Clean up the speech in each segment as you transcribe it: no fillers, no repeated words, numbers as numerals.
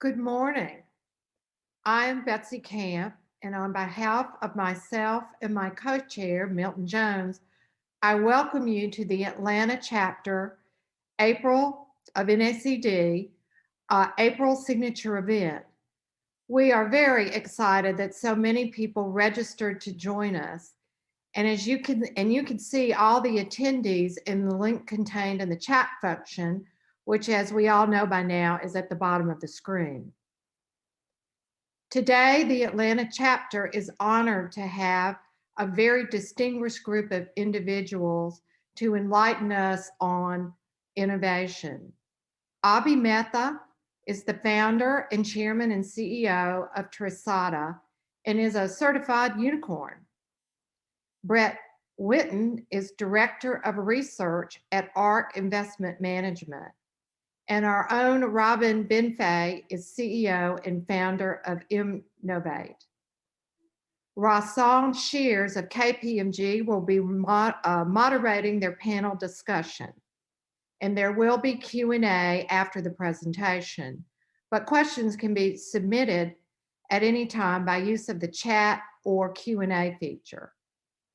Good morning. I am Betsy Camp, and on behalf of myself and my co-chair, Milton Jones, I welcome you to the Atlanta chapter April of NACD April signature event. We are very excited that so many people registered to join us. And you can see all the attendees in the link contained in the chat function, which, as we all know by now, is at the bottom of the screen. Today, the Atlanta chapter is honored to have a very distinguished group of individuals to enlighten us on innovation. Abhi Mehta is the founder and chairman and CEO of Trisata and is a certified unicorn. Brett Winton is director of research at ARC Investment Management. And our own Robin Bienfait is CEO and founder of Innovate. Rahsaan Shears of KPMG will be moderating their panel discussion. And there will be Q&A after the presentation, but questions can be submitted at any time by use of the chat or Q&A feature.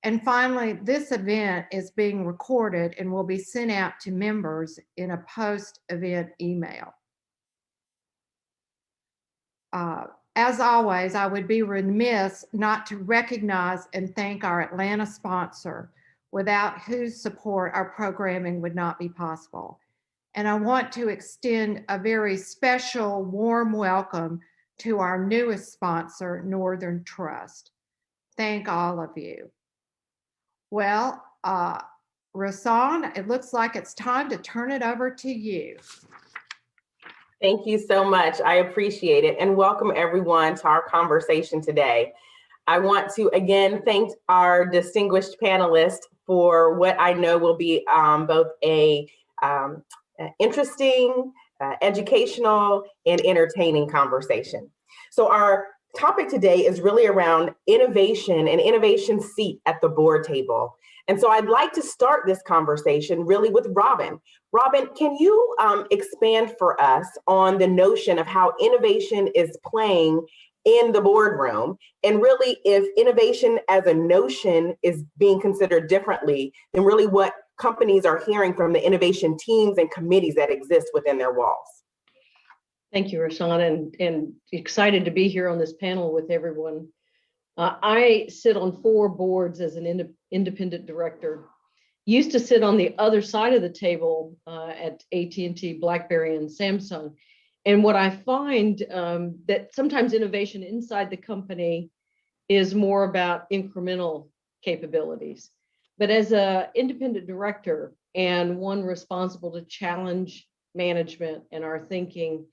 And finally, this event is being recorded and will be sent out to members in a post-event email. As always, I would be remiss not to recognize and thank our Atlanta sponsor, without whose support our programming would not be possible. And I want to extend a very special, warm welcome to our newest sponsor, Northern Trust. Thank all of you. Well, Rahsaan, it looks like it's time to turn it over to you. Thank you so much. I appreciate it. And welcome everyone to our conversation today. I want to again thank our distinguished panelists for what I know will be both a interesting, educational, and entertaining conversation. So our topic today is really around innovation and innovation seat at the board table. And so I'd like to start this conversation really with Robin. Robin, can you expand for us on the notion of how innovation is playing in the boardroom, and really if innovation as a notion is being considered differently than really what companies are hearing from the innovation teams and committees that exist within their walls? Thank you, Rahsaan, and excited to be here on this panel with everyone. I sit on 4 boards as an independent director. Used to sit on the other side of the table at AT&T, BlackBerry, and Samsung. And what I find that sometimes innovation inside the company is more about incremental capabilities. But as an independent director and one responsible to challenge management and our thinking,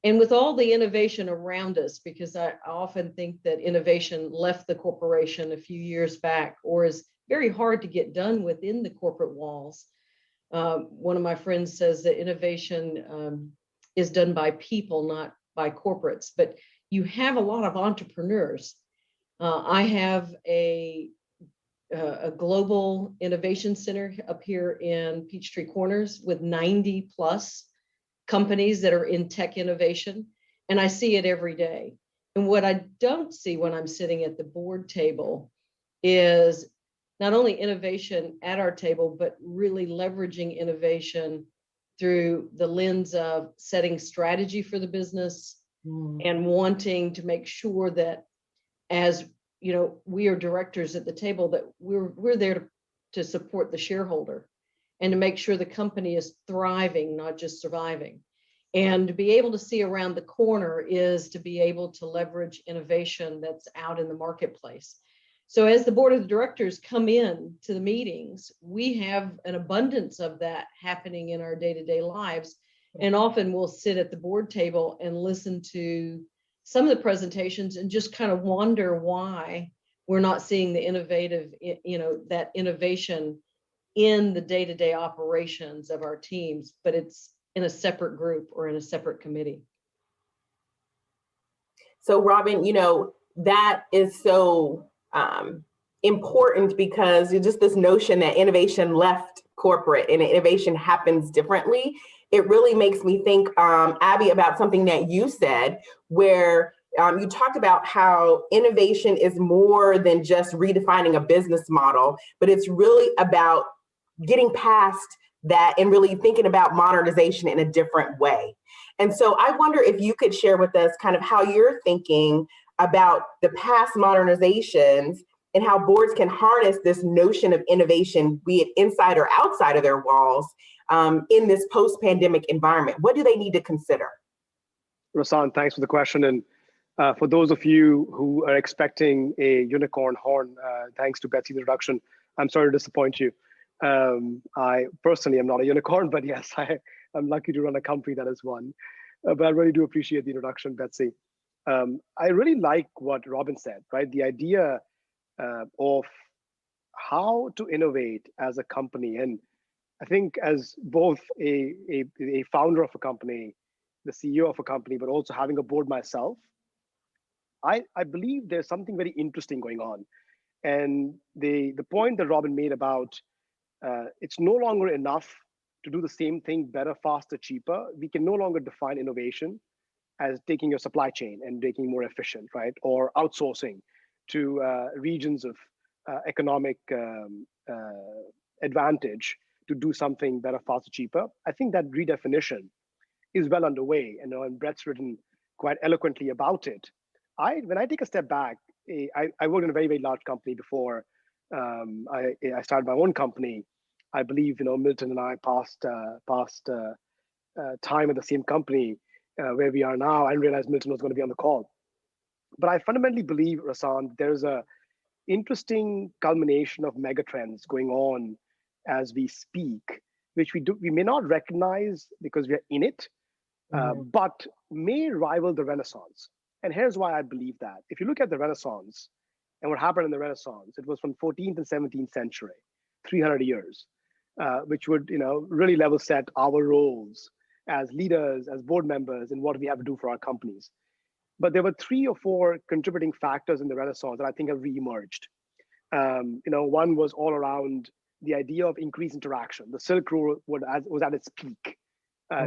and with all the innovation around us, because I often think that innovation left the corporation a few years back or is very hard to get done within the corporate walls. One of my friends says that innovation is done by people, not by corporates, but you have a lot of entrepreneurs. I have a global innovation center up here in Peachtree Corners with 90 plus companies that are in tech innovation, and I see it every day. And what I don't see when I'm sitting at the board table is not only innovation at our table, but really leveraging innovation through the lens of setting strategy for the business and wanting to make sure that, as you know, we are directors at the table, that we're there to support the shareholder and to make sure the company is thriving, not just surviving. And to be able to see around the corner is to be able to leverage innovation that's out in the marketplace. So as the board of directors come in to the meetings, we have an abundance of that happening in our day-to-day lives. And often we'll sit at the board table and listen to some of the presentations and just kind of wonder why we're not seeing the innovative, that innovation in the day-to-day operations of our teams, but it's in a separate group or in a separate committee. So Robin, that is so important because it's just this notion that innovation left corporate and innovation happens differently. It really makes me think, Abhi, about something that you said, where you talked about how innovation is more than just redefining a business model, but it's really about getting past that and really thinking about modernization in a different way. And so I wonder if you could share with us kind of how you're thinking about the past modernizations and how boards can harness this notion of innovation, be it inside or outside of their walls, in this post-pandemic environment. What do they need to consider? Rahsaan, thanks for the question. And for those of you who are expecting a unicorn horn, thanks to Betsy's introduction, I'm sorry to disappoint you. I personally am not a unicorn, but yes, I'm lucky to run a company that is one. But I really do appreciate the introduction, Betsy. I really like what Robin said, right? The idea of how to innovate as a company. And I think as both a founder of a company, the CEO of a company, but also having a board myself, I believe there's something very interesting going on. And the point that Robin made about it's no longer enough to do the same thing better, faster, cheaper. We can no longer define innovation as taking your supply chain and making more efficient, right? Or outsourcing to regions of economic advantage to do something better, faster, cheaper. I think that redefinition is well underway, and Brett's written quite eloquently about it. When I take a step back, I worked in a very, very large company before I started my own company. I believe Milton and I passed time at the same company where we are now. I realized Milton was going to be on the call, but I fundamentally believe, Rahsaan, there's a interesting culmination of megatrends going on as we speak, which we may not recognize because we're in it, but may rival the Renaissance. And here's why I believe that. If you look at the Renaissance and what happened in the Renaissance, it was from 14th and 17th century, 300 years, which would really level set our roles as leaders, as board members, and what we have to do for our companies. But there were 3 or 4 contributing factors in the Renaissance that I think have reemerged. One was all around the idea of increased interaction. The Silk Road was at its peak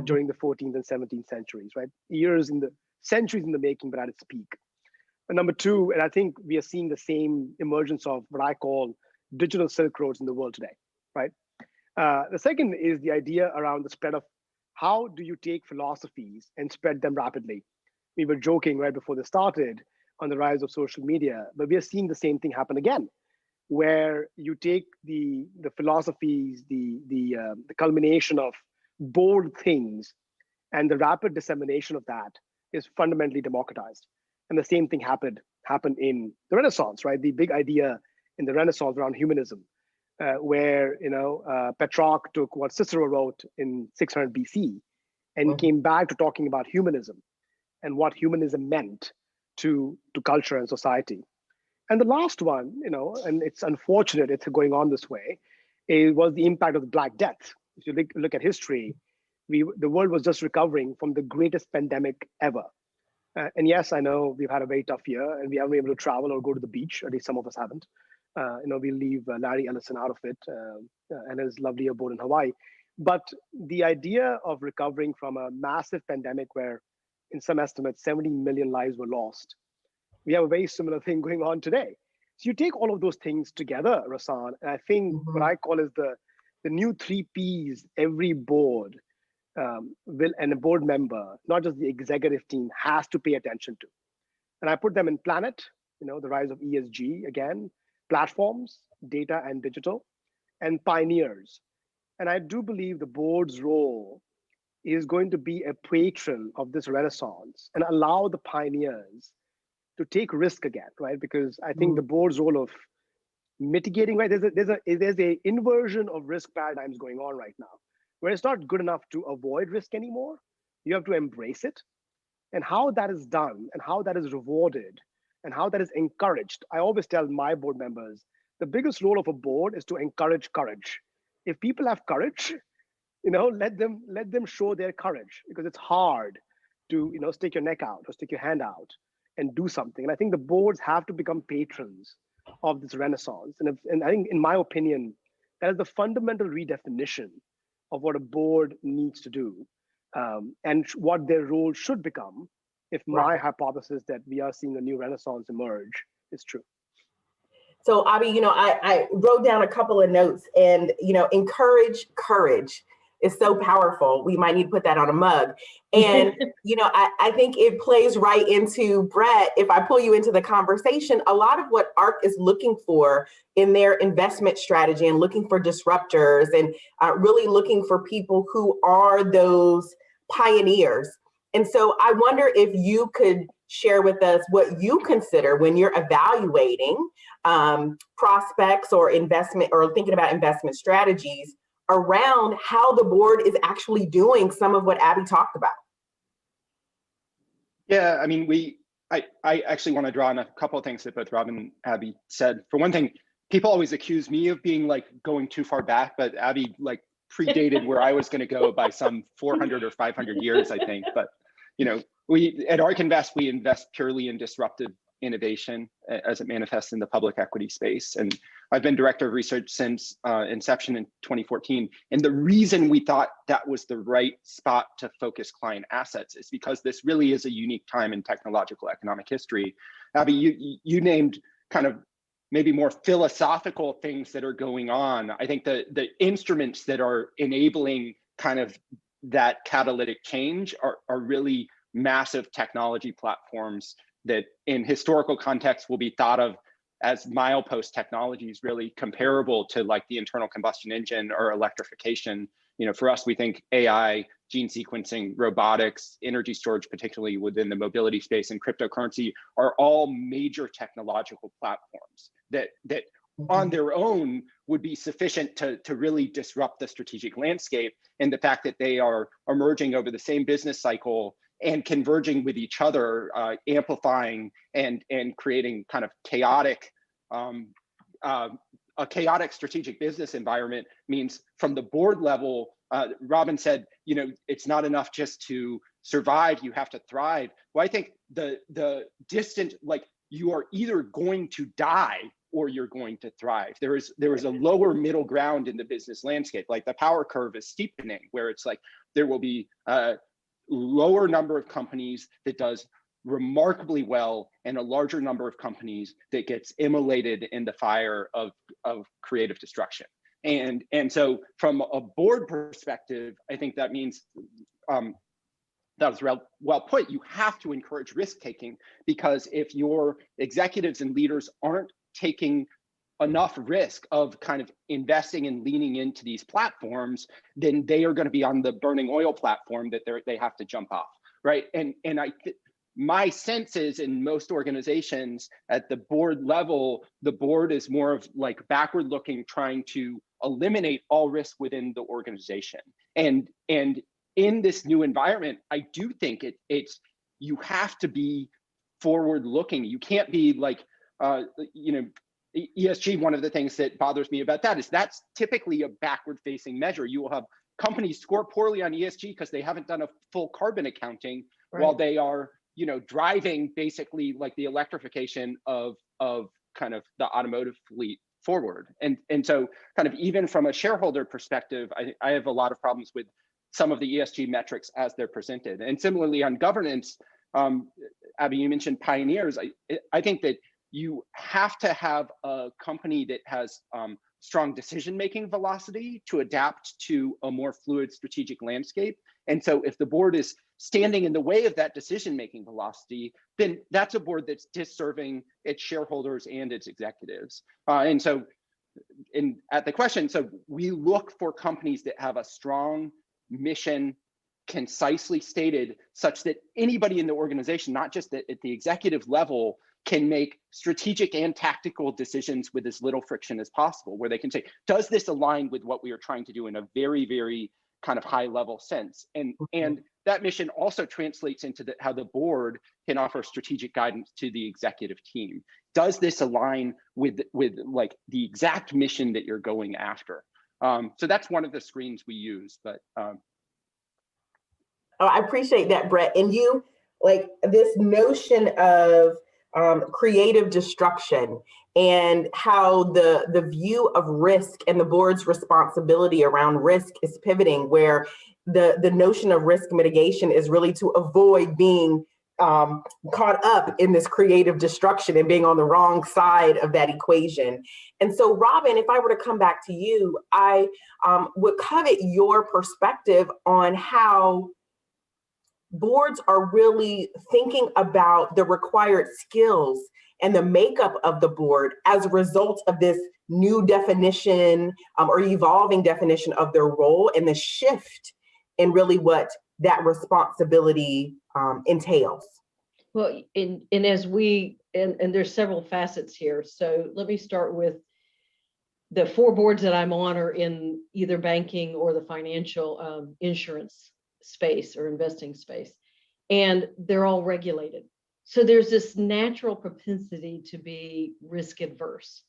during the 14th and 17th centuries, right? Centuries in the making, but at its peak. And number 2, and I think we are seeing the same emergence of what I call digital Silk Roads in the world today, right? The second is the idea around the spread of how do you take philosophies and spread them rapidly. We were joking right before this started on the rise of social media, but we are seeing the same thing happen again, where you take the philosophies, the culmination of bold things, and the rapid dissemination of that is fundamentally democratized. And the same thing happened in the Renaissance, right? The big idea in the Renaissance around humanism, where Petrarch took what Cicero wrote in 600 BC and came back to talking about humanism and what humanism meant to culture and society. And the last one, and it's unfortunate it's going on this way, was the impact of the Black Death. If you look at history, the world was just recovering from the greatest pandemic ever. And yes, I know we've had a very tough year and we haven't been able to travel or go to the beach, at least some of us haven't. We leave Larry Ellison out of it and his lovely abode in Hawaii. But the idea of recovering from a massive pandemic where, in some estimates, 70 million lives were lost, we have a very similar thing going on today. So you take all of those things together, Rahsaan, and I think what I call is the new 3 Ps every board and a board member, not just the executive team, has to pay attention to. And I put them in planet, the rise of ESG again, platforms, data and digital, and pioneers. And I do believe the board's role is going to be a patron of this renaissance and allow the pioneers to take risk again, right? Because I think the board's role of mitigating, right? There's a inversion of risk paradigms going on right now, where it's not good enough to avoid risk anymore. You have to embrace it. And how that is done and how that is rewarded and how that is encouraged. I always tell my board members, the biggest role of a board is to encourage courage. If people have courage, let them show their courage, because it's hard to, stick your neck out or stick your hand out and do something. And I think the boards have to become patrons of this renaissance. And I think, in my opinion, that is the fundamental redefinition of what a board needs to do, and what their role should become if my Right. hypothesis that we are seeing a new renaissance emerge is true. So Abhi, I wrote down a couple of notes, and encourage courage is so powerful. We might need to put that on a mug. And I think it plays right into, Brett, if I pull you into the conversation, a lot of what ARC is looking for in their investment strategy and looking for disruptors and really looking for people who are those pioneers. And so I wonder if you could share with us what you consider when you're evaluating prospects or investment, or thinking about investment strategies, around how the board is actually doing some of what Abhi talked about. Yeah, I mean, I actually want to draw on a couple of things that both Rob and Abhi said. For one thing, people always accuse me of being like going too far back, but Abhi like predated where I was going to go by some 400 or 500 years, I think. But we at ARK Invest, we invest purely in disruptive innovation as it manifests in the public equity space. And I've been director of research since inception in 2014. And the reason we thought that was the right spot to focus client assets is because this really is a unique time in technological economic history. Abhi, you named kind of maybe more philosophical things that are going on. I think the instruments that are enabling kind of that catalytic change are really massive technology platforms that in historical context will be thought of as milepost technologies, really comparable to like the internal combustion engine or electrification. For us, we think AI, gene sequencing, robotics, energy storage, particularly within the mobility space, and cryptocurrency are all major technological platforms that on their own would be sufficient to really disrupt the strategic landscape. And the fact that they are emerging over the same business cycle and converging with each other, amplifying and creating kind of chaotic, a chaotic strategic business environment means from the board level, Robin said, it's not enough just to survive, you have to thrive. Well, I think the distant, like you are either going to die or you're going to thrive. There is a lower middle ground in the business landscape. Like the power curve is steepening, where it's like there will be lower number of companies that does remarkably well and a larger number of companies that gets immolated in the fire of creative destruction. And so from a board perspective, I think that means that was well put. You have to encourage risk taking, because if your executives and leaders aren't taking enough risk of kind of investing and leaning into these platforms, then they are going to be on the burning oil platform that they have to jump off, right? And my sense is in most organizations at the board level, the board is more of like backward looking, trying to eliminate all risk within the organization. And in this new environment, I do think it's you have to be forward looking. You can't be like ESG, one of the things that bothers me about that is that's typically a backward facing measure. You will have companies score poorly on ESG because they haven't done a full carbon accounting, right, while they are, driving basically like the electrification of kind of the automotive fleet forward. And so kind of even from a shareholder perspective, I have a lot of problems with some of the ESG metrics as they're presented. And similarly on governance, Abhi, you mentioned pioneers. I think that you have to have a company that has strong decision-making velocity to adapt to a more fluid strategic landscape. And so if the board is standing in the way of that decision-making velocity, then that's a board that's disserving its shareholders and its executives. And so at the question, so we look for companies that have a strong mission, concisely stated, such that anybody in the organization, not just at the executive level, can make strategic and tactical decisions with as little friction as possible, where they can say, does this align with what we are trying to do in a very, very kind of high level sense? And that mission also translates into how the board can offer strategic guidance to the executive team. Does this align with like the exact mission that you're going after? So that's one of the screens we use, but. Oh, I appreciate that, Brett. And you, like this notion of creative destruction, and how the view of risk and the board's responsibility around risk is pivoting, where the notion of risk mitigation is really to avoid being caught up in this creative destruction and being on the wrong side of that equation. And so, Robin, if I were to come back to you, I would covet your perspective on how boards are really thinking about the required skills and the makeup of the board as a result of this new definition or evolving definition of their role, and the shift in really what that responsibility entails. Well, and as we, and there's several facets here. So let me start with the 4 boards that I'm on are in either banking or the financial insurance space or investing space, and they're all regulated. So there's this natural propensity to be risk adverse.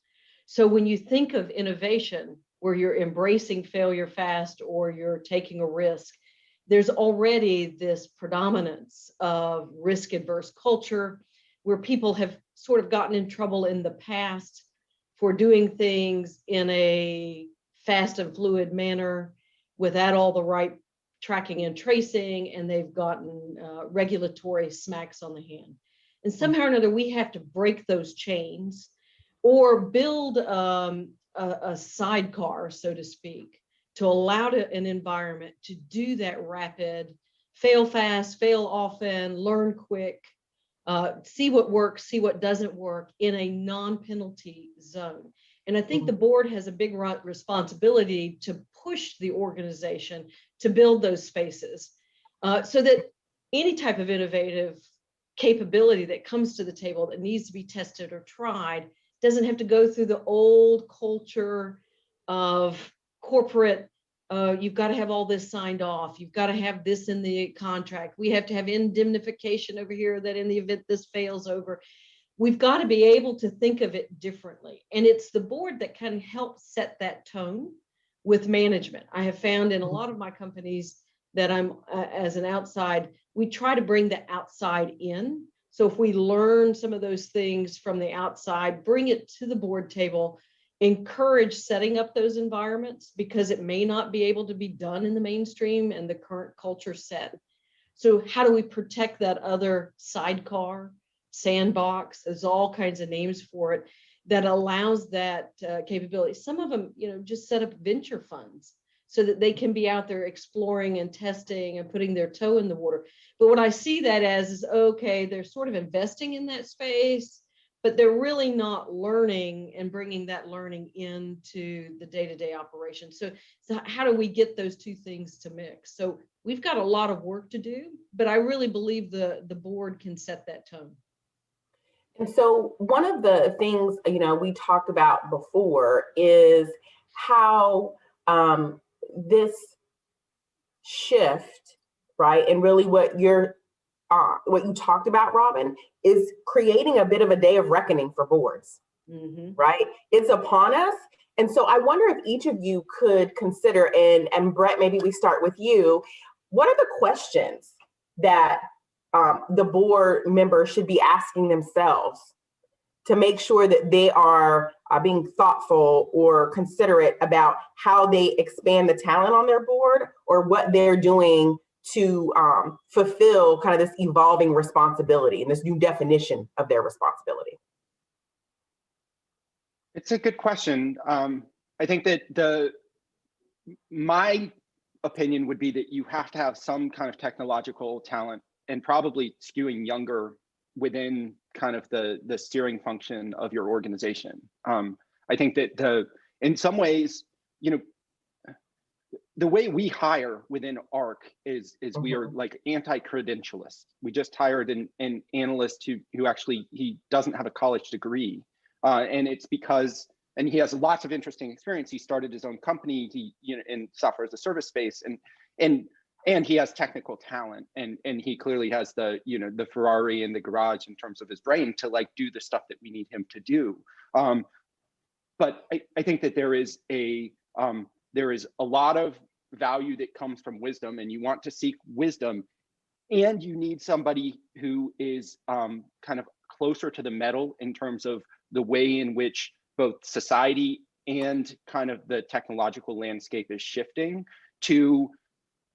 So when you think of innovation, where you're embracing failure fast or you're taking a risk, there's already this predominance of risk adverse culture where people have sort of gotten in trouble in the past for doing things in a fast and fluid manner without all the right tracking and tracing, and they've gotten regulatory smacks on the hand. And somehow or another, we have to break those chains or build a sidecar, so to speak, to allow an environment to do that rapid, fail fast, fail often, learn quick, see what works, see what doesn't work in a non-penalty zone. And I think the board has a big responsibility to push the organization to build those spaces so that any type of innovative capability that comes to the table that needs to be tested or tried doesn't have to go through the old culture of corporate, you've got to have all this signed off. You've got to have this in the contract. We have to have indemnification over here that in the event this fails over. We've got to be able to think of it differently. And it's the board that can help set that tone with management. I have found in a lot of my companies that I'm as an outside, we try to bring the outside in. So if we learn some of those things from the outside, bring it to the board table, encourage setting up those environments, because it may not be able to be done in the mainstream and the current culture set. So how do we protect that other sidecar, sandbox? There's all kinds of names for it that allows that capability. Some of them, just set up venture funds so that they can be out there exploring and testing and putting their toe in the water. But what I see that as is, okay, they're sort of investing in that space, but they're really not learning and bringing that learning into the day-to-day operation. So how do we get those two things to mix? So we've got a lot of work to do, but I really believe the board can set that tone. And so one of the things, we talked about before is how this shift, right? And really what you talked about, Robin, is creating a bit of a day of reckoning for boards, right? It's upon us. And so I wonder if each of you could consider, and Brett, maybe we start with you. What are the questions that the board members should be asking themselves to make sure that they are being thoughtful or considerate about how they expand the talent on their board, or what they're doing to fulfill kind of this evolving responsibility and this new definition of their responsibility? It's a good question. I think that my opinion would be that you have to have some kind of technological talent, and probably skewing younger within kind of the steering function of your organization. I think that in some ways, the way we hire within ARC is we are like anti-credentialists. We just hired an analyst who actually, he doesn't have a college degree. And it's because, and he has lots of interesting experience. He started his own company, in software as a service space, and he has technical talent, and he clearly has the Ferrari in the garage in terms of his brain to like do the stuff that we need him to do. But I think that there is a lot of value that comes from wisdom, and you want to seek wisdom, and you need somebody who is kind of closer to the metal in terms of the way in which both society and kind of the technological landscape is shifting, to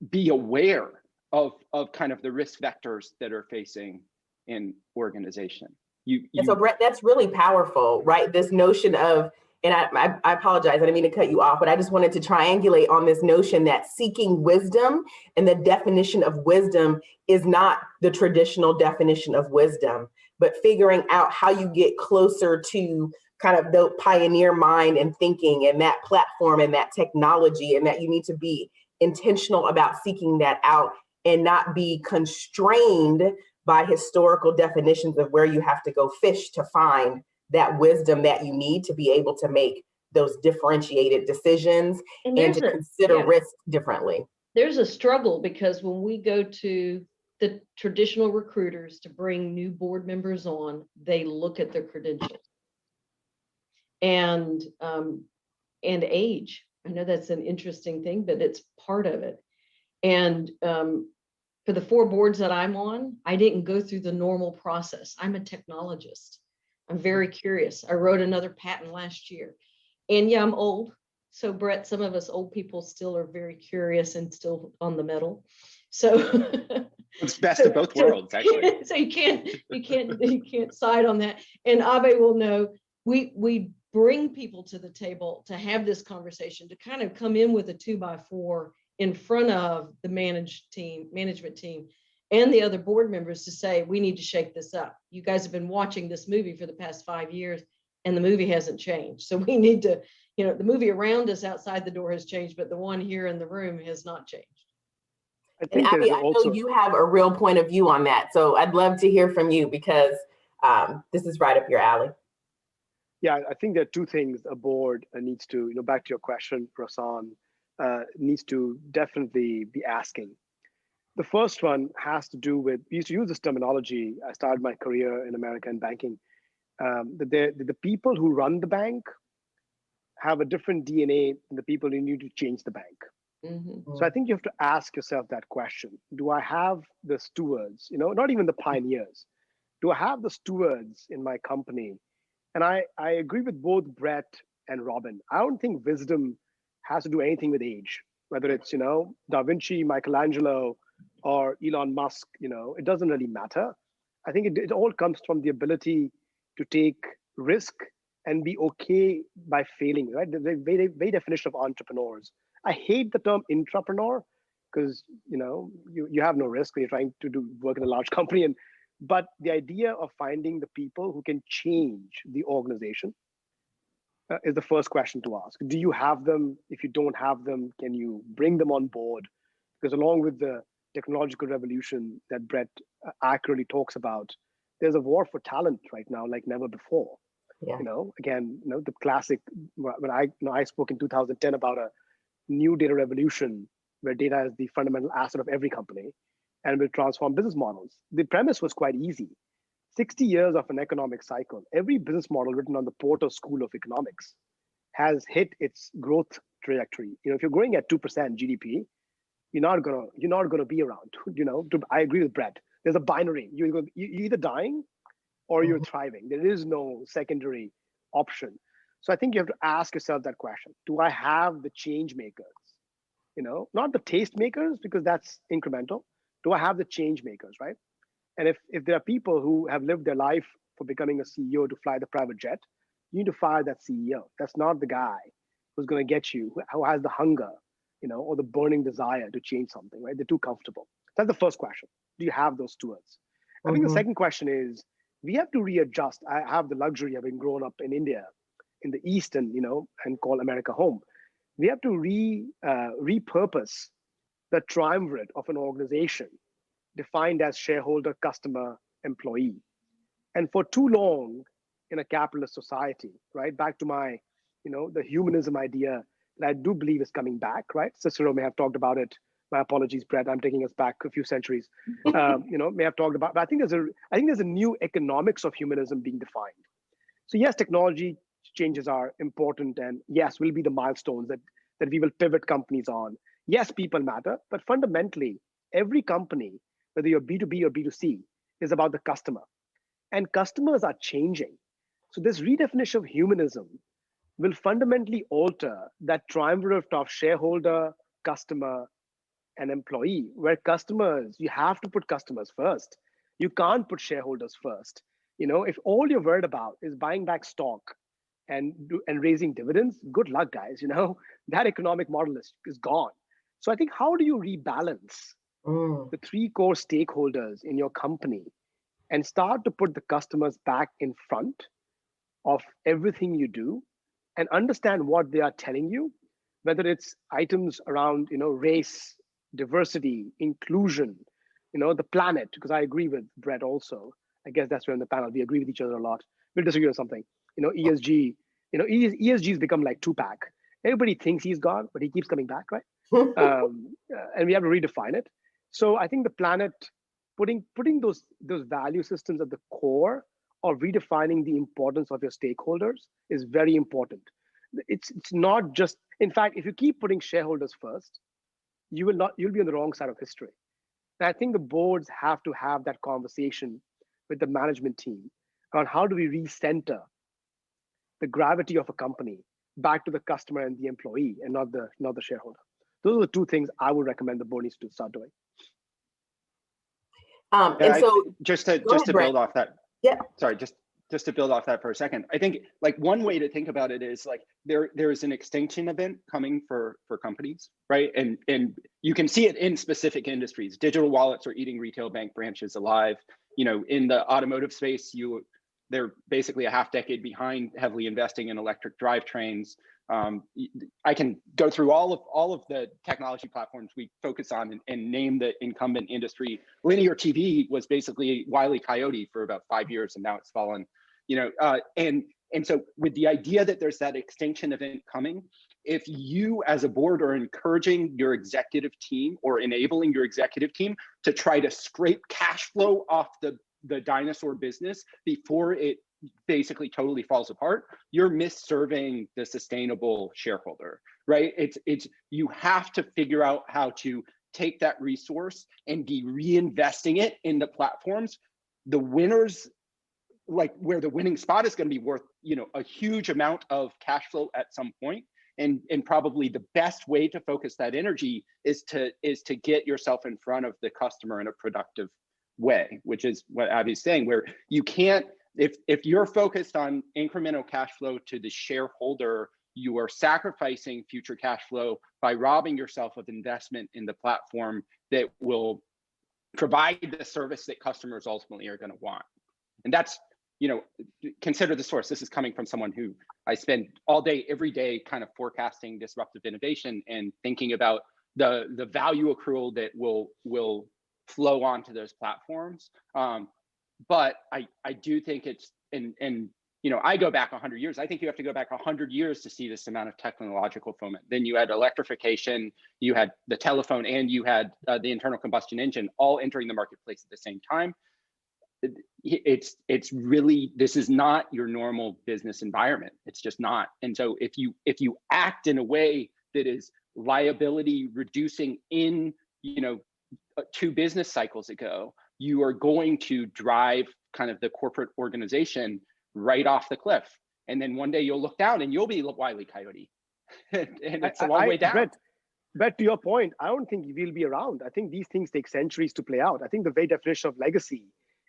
be aware of kind of the risk vectors that are facing an organization. And so, Brett, that's really powerful, right? This notion of, and I apologize, I didn't mean to cut you off, but I just wanted to triangulate on this notion that seeking wisdom and the definition of wisdom is not the traditional definition of wisdom, but figuring out how you get closer to kind of the pioneer mind and thinking and that platform and that technology, and that you need to be intentional about seeking that out and not be constrained by historical definitions of where you have to go fish to find that wisdom that you need to be able to make those differentiated decisions and to consider risk differently. There's a struggle because when we go to the traditional recruiters to bring new board members on, they look at their credentials and age. I know that's an interesting thing, but it's part of it. And for the 4 boards that I'm on, I didn't go through the normal process. I'm a technologist. I'm very curious. I wrote another patent last year. And yeah, I'm old. So Brett, some of us old people still are very curious and still on the metal. So it's best of both worlds, actually. So you can't side on that. And Abhi will know we bring people to the table to have this conversation, to kind of come in with a 2x4 in front of the management team and the other board members to say, we need to shake this up. You guys have been watching this movie for the past 5 years and the movie hasn't changed. So we need to, the movie around us outside the door has changed, but the one here in the room has not changed. And Abhi, I know you have a real point of view on that. So I'd love to hear from you because this is right up your alley. Yeah, I think there are 2 things a board needs to, back to your question, Rahsaan, needs to definitely be asking. The first one has to do with, we used to use this terminology. I started my career in America in banking. The people who run the bank have a different DNA than the people who need to change the bank. Mm-hmm. So I think you have to ask yourself that question. Do I have the stewards, not even the pioneers, do I have the stewards in my company? And I agree with both Brett and Robin. I don't think wisdom has to do anything with age, whether it's, Da Vinci, Michelangelo, or Elon Musk, it doesn't really matter. I think it all comes from the ability to take risk and be okay by failing, right? The very definition of entrepreneurs. I hate the term intrapreneur because, you have no risk when you're trying to work in a large company. But the idea of finding the people who can change the organization is the first question to ask. Do you have them? If you don't have them, can you bring them on board? Because along with the technological revolution that Brett accurately talks about, there's a war for talent right now like never before. Yeah. The classic, when I spoke in 2010 about a new data revolution where data is the fundamental asset of every company and will transform business models. The premise was quite easy. 60 years of an economic cycle, every business model written on the Porter School of Economics has hit its growth trajectory. If you're growing at 2% GDP, you're not gonna be around. I agree with Brett. There's a binary. You're either dying or you're thriving. There is no secondary option. So I think you have to ask yourself that question. Do I have the change makers? Not the taste makers, because that's incremental. Do I have the change makers, right? And if there are people who have lived their life for becoming a CEO to fly the private jet, you need to fire that CEO. That's not the guy who's going to get you, who has the hunger, or the burning desire to change something, right? They're too comfortable. That's the first question. Do you have those stewards? I think the second question is, we have to readjust. I have the luxury of having grown up in India, in the East, and call America home. We have to repurpose the triumvirate of an organization defined as shareholder, customer, employee. And for too long in a capitalist society, right? Back to my, the humanism idea that I do believe is coming back, right? Cicero may have talked about it. My apologies, Brett. I'm taking us back a few centuries. May have talked about, but I think there's a new economics of humanism being defined. So yes, technology changes are important, and yes, will be the milestones that we will pivot companies on. Yes, people matter, but fundamentally, every company, whether you're B2B or B2C, is about the customer. and customers are changing. So this redefinition of humanism will fundamentally alter that triumvirate of shareholder, customer, and employee, where customers, you have to put customers first. You can't put shareholders first. If all you're worried about is buying back stock and raising dividends, good luck, guys. That economic model is gone. So I think, how do you rebalance the three core stakeholders in your company and start to put the customers back in front of everything you do and understand what they are telling you, whether it's items around race, diversity, inclusion, the planet, because I agree with Brett also. I guess that's where in the panel we agree with each other a lot. We'll disagree on something. ESG, ESG has become like Tupac. Everybody thinks he's gone, but he keeps coming back, right? And we have to redefine it. So I think the planet, putting those value systems at the core of redefining the importance of your stakeholders is very important. It's not just, in fact, if you keep putting shareholders first, you'll be on the wrong side of history. And I think the boards have to have that conversation with the management team on how do we recenter the gravity of a company back to the customer and the employee, and not the shareholder. Those are the two things I would recommend the board needs to start doing. And so just to build off that. Yeah. Sorry, just to build off that for a second. I think like one way to think about it is like there is an extinction event coming for companies, right? And you can see it in specific industries. Digital wallets are eating retail bank branches alive. In the automotive space, they're basically a half decade behind heavily investing in electric drivetrains. I can go through all of the technology platforms we focus on and name the incumbent industry. Linear TV was basically Wile E. Coyote for about 5 years, and now it's fallen. And so with the idea that there's that extinction event coming, if you as a board are encouraging your executive team or enabling your executive team to try to scrape cash flow off the dinosaur business before it basically totally falls apart, you're misserving the sustainable shareholder, right? It's you have to figure out how to take that resource and be reinvesting it in the platforms. The winners, like where the winning spot is going to be worth, a huge amount of cash flow at some point. And probably the best way to focus that energy is to get yourself in front of the customer in a productive way, which is what Abhi's saying, where you can't, if you're focused on incremental cash flow to the shareholder, you are sacrificing future cash flow by robbing yourself of investment in the platform that will provide the service that customers ultimately are going to want. And that's, consider the source. This is coming from someone who I spend all day, every day, kind of forecasting disruptive innovation and thinking about the value accrual that will flow onto those platforms. But I do think it's, and I go back 100 years. I think you have to go back 100 years to see this amount of technological fulfillment. Then you had electrification, you had the telephone, and you had the internal combustion engine all entering the marketplace at the same time. It's really, this is not your normal business environment. It's just not. And so if you act in a way that is liability reducing in 2 business cycles ago, you are going to drive kind of the corporate organization right off the cliff. And then one day you'll look down and you'll be Wile E. Coyote. And it's a long way down. Brett, to your point, I don't think we'll be around. I think these things take centuries to play out. I think the very definition of legacy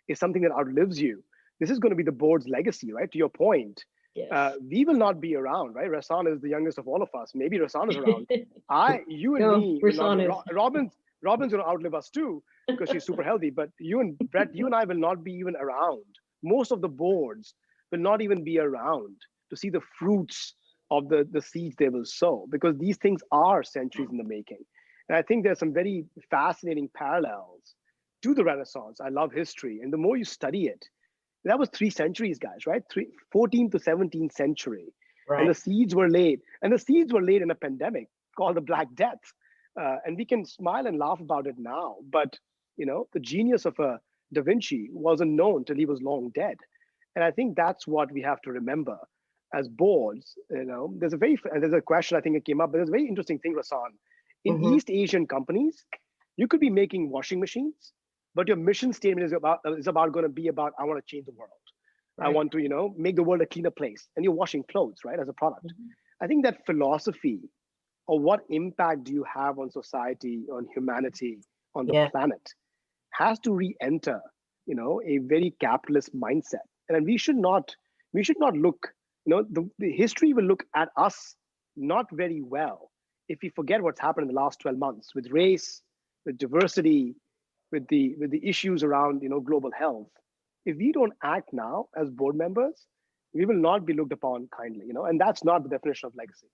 is something that outlives you. This is going to be the board's legacy, right? To your point, yes. We will not be around, right? Rahsaan is the youngest of all of us. Maybe Rahsaan is around. You and me, Robin's going to outlive us too, because she's super healthy. But you and Brett, you and I will not be even around. Most of the boards will not even be around to see the fruits of the seeds they will sow, because these things are centuries in the making. And I think there's some very fascinating parallels to the Renaissance. I love history. And the more you study it, that was 3 centuries, guys, right? 14th to 17th century. Right. And the seeds were laid. And the seeds were laid in a pandemic called the Black Death. And we can smile and laugh about it now. But, the genius of Da Vinci wasn't known till he was long dead. And I think that's what we have to remember as boards. There's a question I think it came up, but there's a very interesting thing, Rahsaan. In East Asian companies, you could be making washing machines, but your mission statement is about going to be about, I want to change the world. I Right. want to, make the world a cleaner place. And you're washing clothes, right, as a product. I think that philosophy of what impact do you have on society, on humanity, on the Yeah. planet, has to re-enter, a very capitalist mindset. And we should not look, the history will look at us not very well if we forget what's happened in the last 12 months with race, with diversity, with the issues around global health. If we don't act now as board members, we will not be looked upon kindly, and that's not the definition of legacy.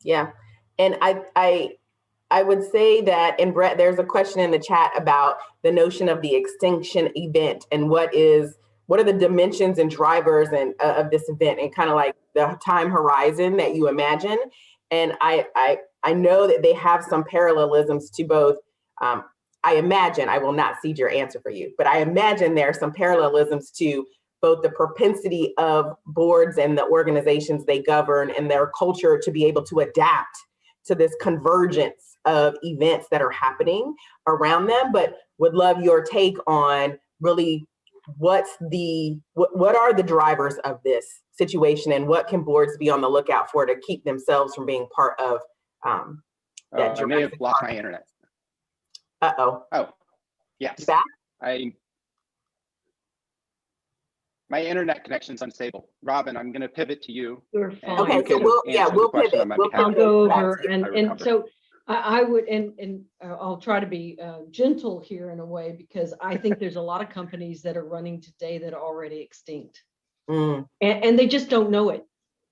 Yeah. And I would say that, and Brett, there's a question in the chat about the notion of the extinction event and what are the dimensions and drivers of this event, and kind of like the time horizon that you imagine. And I know that they have some parallelisms to both. I imagine, I will not cede your answer for you, but I imagine there are some parallelisms to both the propensity of boards and the organizations they govern and their culture to be able to adapt to this convergence of events that are happening around them. But would love your take on really what are the drivers of this situation, and what can boards be on the lookout for to keep themselves from being part of that. I may have lost my internet. Uh-oh. Oh, yes. Back? My internet connection's unstable. Robin, I'm going to pivot to you. You're fine. Okay, so we'll pivot. I'll go over and so I would, and I'll try to be gentle here in a way, because I think there's a lot of companies that are running today that are already extinct. And they just don't know it.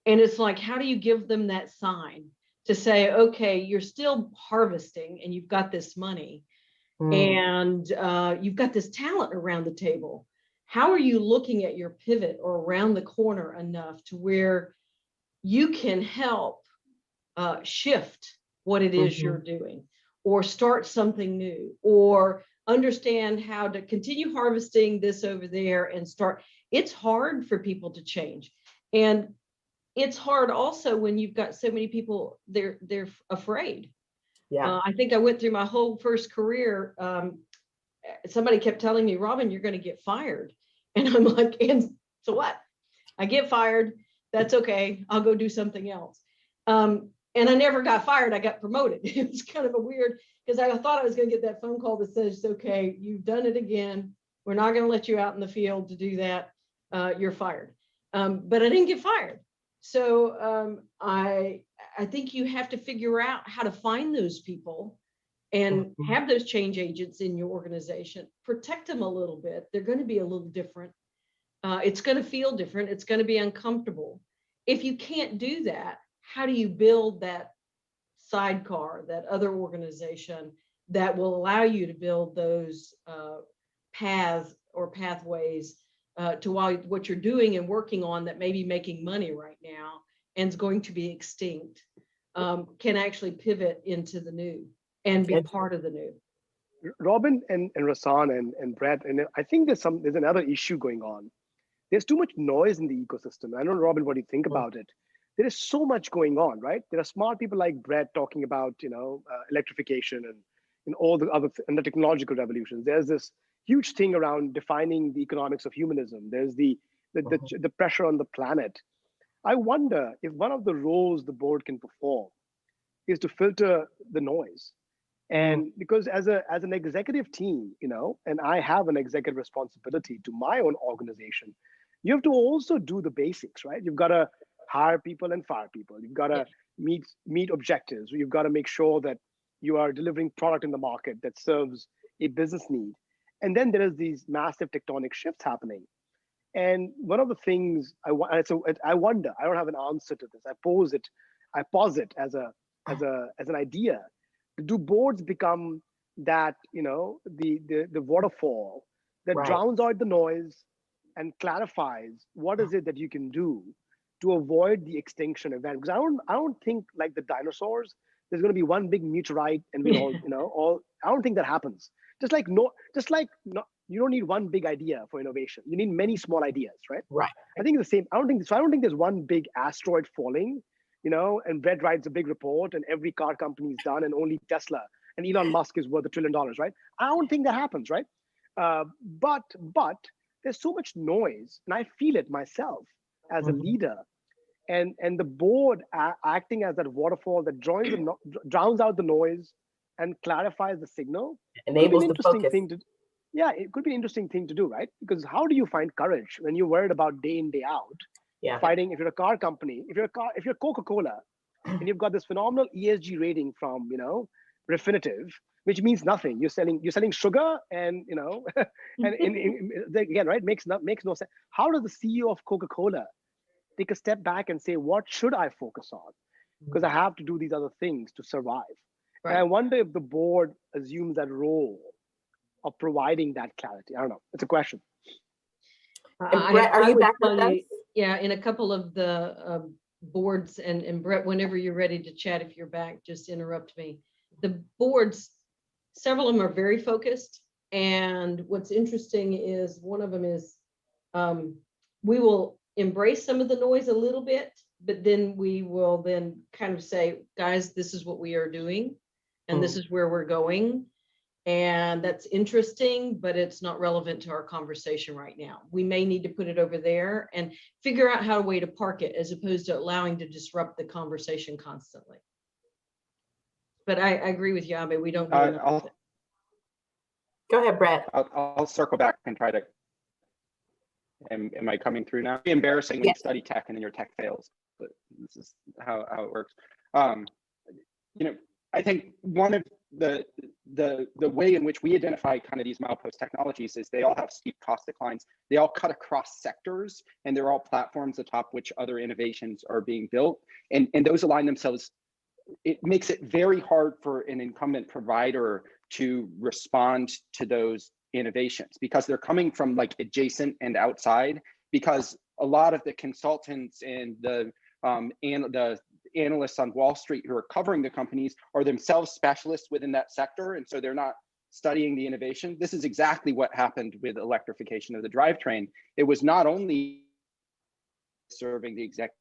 And it's like, how do you give them that sign to say, okay, you're still harvesting and you've got this money and you've got this talent around the table. How are you looking at your pivot or around the corner enough to where you can help shift what it is you're doing, or start something new, or understand how to continue harvesting this over there and start? It's hard for people to change. And it's hard also when you've got so many people, they're afraid. Yeah. I think I went through my whole first career. Somebody kept telling me, Robin, you're going to get fired. And I'm like, and so what? I get fired. That's okay. I'll go do something else. And I never got fired. I got promoted. It was kind of a weird, because I thought I was going to get that phone call that says, okay, you've done it again. We're not going to let you out in the field to do that. You're fired. But I didn't get fired. So I think you have to figure out how to find those people and have those change agents in your organization. Protect them a little bit. They're going to be a little different. It's going to feel different. It's going to be uncomfortable. If you can't do that, how do you build that sidecar, that other organization that will allow you to build those paths or pathways to what you're doing and working on that may be making money right now and is going to be extinct, can actually pivot into the new and be part of the new. Robin and Rahsaan and Brett, and I think there's another issue going on. There's too much noise in the ecosystem. I don't know, Robin, what do you think about it? There is so much going on, right? There are smart people like Brett talking about, electrification and all the other and the technological revolutions. There's this huge thing around defining the economics of humanism. There's the pressure on the planet. I wonder if one of the roles the board can perform is to filter the noise. And because as an executive team, and I have an executive responsibility to my own organization, you have to also do the basics, right? You've got to hire people and fire people. You've got to meet objectives. You've got to make sure that you are delivering product in the market that serves a business need. And then there is these massive tectonic shifts happening. And one of the things I wonder, I don't have an answer to this. I posit as an idea. Do boards become that, the waterfall that drowns out the noise and clarifies what is it that you can do to avoid the extinction event? Because I don't think, like the dinosaurs, there's going to be one big meteorite and we all I don't think that happens. Just like you don't need one big idea for innovation. You need many small ideas, right? Right. I think it's the same. I don't think there's one big asteroid falling, and Brett writes a big report and every car company is done and only Tesla and Elon Musk is worth $1 trillion, right? I don't think that happens, right? But there's so much noise, and I feel it myself as a leader, and the board acting as that waterfall that drowns out the noise and clarifies the signal. Enables the interesting focus. thing to Yeah, it could be an interesting thing to do, right? Because how do you find courage when you're worried about day in, day out, fighting? If you're a car company, if you're Coca-Cola, and you've got this phenomenal ESG rating from, Refinitiv, which means nothing. You're selling sugar, and again, right? Makes no sense. How does the CEO of Coca-Cola take a step back and say, what should I focus on? Because I have to do these other things to survive. Right. And I wonder if the board assumes that role of providing that clarity. I don't know. It's a question. And Brett, are you back with us? Yeah, in a couple of the boards, and Brett, whenever you're ready to chat, if you're back, just interrupt me. The boards, several of them are very focused. And what's interesting is one of them is we will embrace some of the noise a little bit, but then we will then kind of say, guys, this is what we are doing, and this is where we're going. And that's interesting, but it's not relevant to our conversation right now. We may need to put it over there and figure out how a way to park it, as opposed to allowing to disrupt the conversation constantly. But I agree with you, Abhi. We don't know. Go ahead, Brett. I'll circle back and try to. Am I coming through now? It's embarrassing when you study tech and then your tech fails, but this is how it works. I think one of the way in which we identify kind of these milepost technologies is they all have steep cost declines. They all cut across sectors, and they're all platforms atop which other innovations are being built. And those align themselves. It makes it very hard for an incumbent provider to respond to those innovations because they're coming from like adjacent and outside, because a lot of the consultants and the analysts on Wall Street who are covering the companies are themselves specialists within that sector, and so they're not studying the innovation. This is exactly what happened with electrification of the drivetrain. It was not only serving the executives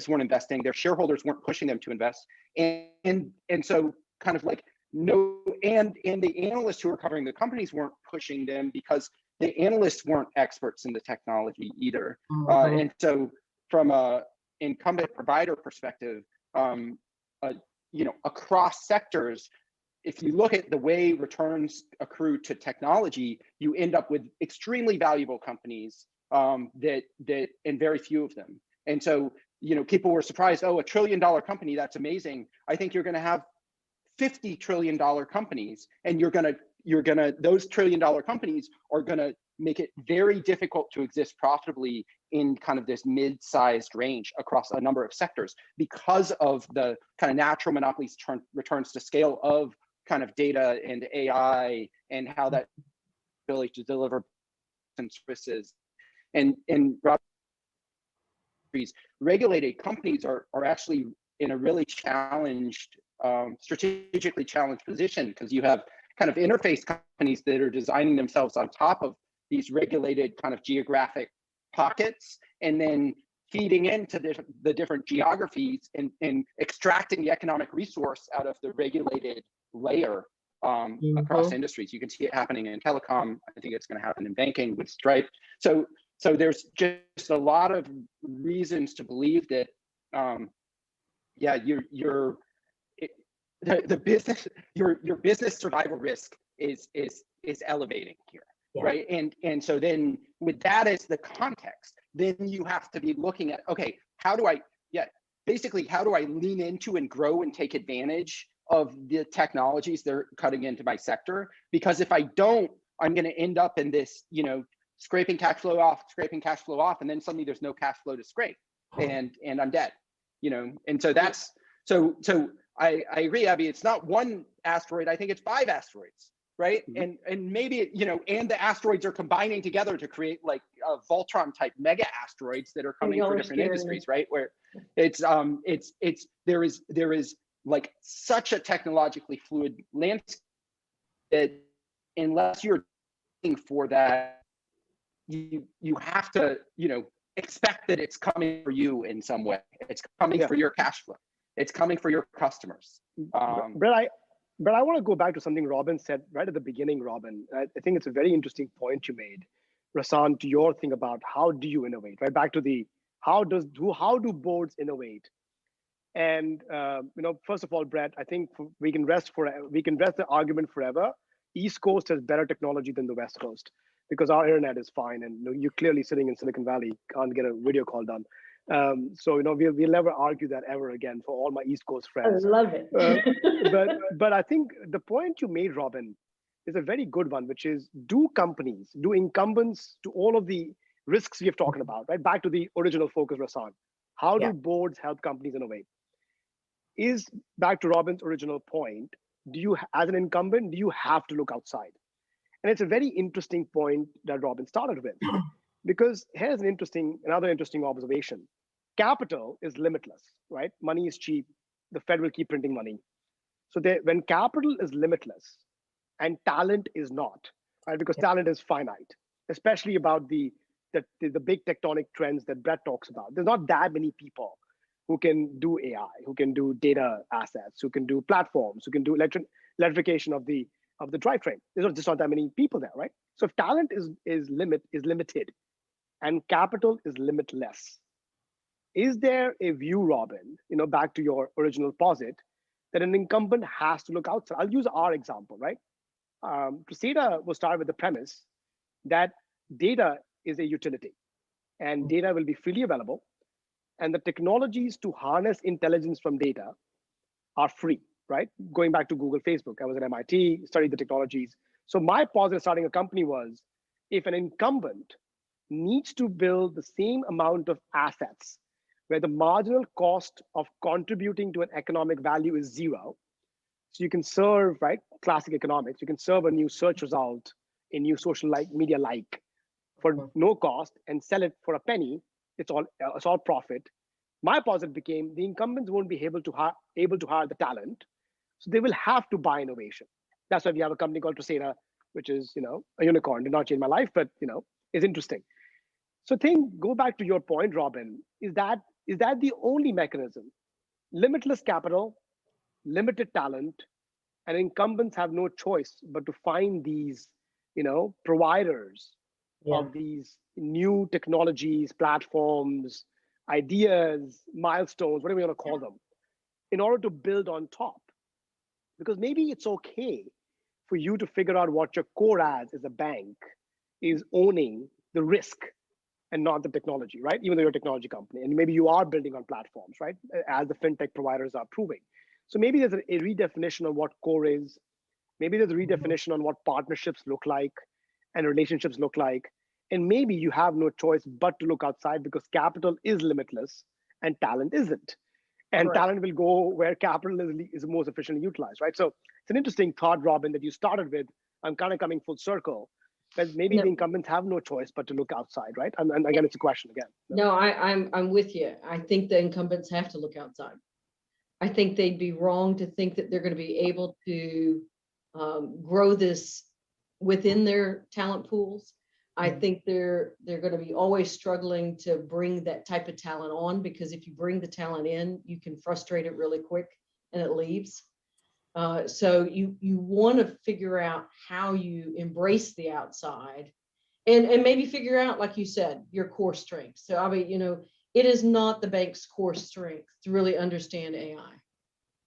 weren't investing, their shareholders weren't pushing them to invest, and so kind of like and the analysts who were covering the companies weren't pushing them because the analysts weren't experts in the technology either. And so from a incumbent provider perspective, across sectors, if you look at the way returns accrue to technology, you end up with extremely valuable companies that and very few of them. And so, people were surprised, oh, $1 trillion company, that's amazing. I think you're going to have $50 trillion companies, and those $1 trillion companies are going to make it very difficult to exist profitably in kind of this mid-sized range across a number of sectors because of the kind of natural monopolies returns to scale of kind of data and AI and how that ability to deliver services. And regulated companies are actually in a really challenged, strategically challenged position, because you have kind of interface companies that are designing themselves on top of these regulated kind of geographic pockets, and then feeding into the different geographies and extracting the economic resource out of the regulated layer across industries. You can see it happening in telecom. I think it's going to happen in banking with Stripe. So there's just a lot of reasons to believe that, the business, your business survival risk is elevating here. Yeah. Right. And so then with that as the context, then you have to be looking at, okay, how do I lean into and grow and take advantage of the technologies that are cutting into my sector? Because if I don't, I'm going to end up in this, scraping cash flow off, and then suddenly there's no cash flow to scrape, and I'm dead, And so that's so I agree, Abhi. It's not one asteroid. I think it's 5 asteroids. Right. And maybe, and the asteroids are combining together to create like Voltron type mega asteroids that are coming for different industries, right? Where there is like such a technologically fluid landscape that unless you're looking for that, you have to, expect that it's coming for you in some way. It's coming for your cash flow. It's coming for your customers. Brett, But I want to go back to something Robin said right at the beginning, Robin. I think it's a very interesting point you made, Rahsaan, to your thing about how do you innovate, right? Back to the how do boards innovate? And first of all, Brett, I think we can rest the argument forever. East Coast has better technology than the West Coast because our internet is fine, and you're clearly sitting in Silicon Valley, can't get a video call done. So we'll never argue that ever again for all my East Coast I friends. love it. But I think the point you made, Robin, is a very good one, which is do incumbents to all of the risks we have talked about, right? Back to the original focus, Rahsaan. How do boards help companies innovate? Is back to Robin's original point, as an incumbent, do you have to look outside? And it's a very interesting point that Robin started with, because here's another interesting observation. Capital is limitless, right? Money is cheap. The Fed will keep printing money. So when capital is limitless and talent is not, right? Because talent is finite, especially about the big tectonic trends that Brett talks about. There's not that many people who can do AI, who can do data assets, who can do platforms, who can do electrification of the drivetrain. There's just not that many people there, right? So if talent is limited and capital is limitless, is there a view, Robin, back to your original posit, that an incumbent has to look outside? I'll use our example, right? Treseda was started with the premise that data is a utility and data will be freely available. And the technologies to harness intelligence from data are free, right? Going back to Google, Facebook, I was at MIT, studied the technologies. So my positive starting a company was, if an incumbent needs to build the same amount of assets where the marginal cost of contributing to an economic value is zero, so you can serve, right, classic economics, you can serve a new search result, a new social media for no cost and sell it for a penny, it's all profit. My positive became the incumbents won't be able to hire the talent, so they will have to buy innovation. That's why we have a company called Treseda, which is a unicorn. Did not change my life, but is interesting. So go back to your point, Robin. Is that the only mechanism? Limitless capital, limited talent, and incumbents have no choice but to find these providers of these new technologies, platforms, ideas, milestones, whatever you want to call them, in order to build on top. Because maybe it's okay for you to figure out what your core as a bank is owning the risk and not the technology, right? Even though you're a technology company, and maybe you are building on platforms, right? As the fintech providers are proving. So maybe there's a redefinition of what core is. Maybe there's a redefinition on what partnerships look like and relationships look like. And maybe you have no choice but to look outside because capital is limitless and talent isn't. And talent will go where capital is most efficiently utilized, right? So it's an interesting thought, Robin, that you started with. I'm kind of coming full circle. But maybe the incumbents have no choice but to look outside, right? And again, it's a question again. No, I'm with you. I think the incumbents have to look outside. I think they'd be wrong to think that they're going to be able to grow this within their talent pools. I think they're going to be always struggling to bring that type of talent on, because if you bring the talent in, you can frustrate it really quick and it leaves. So you want to figure out how you embrace the outside and maybe figure out, like you said, your core strengths. So I mean, it is not the bank's core strength to really understand AI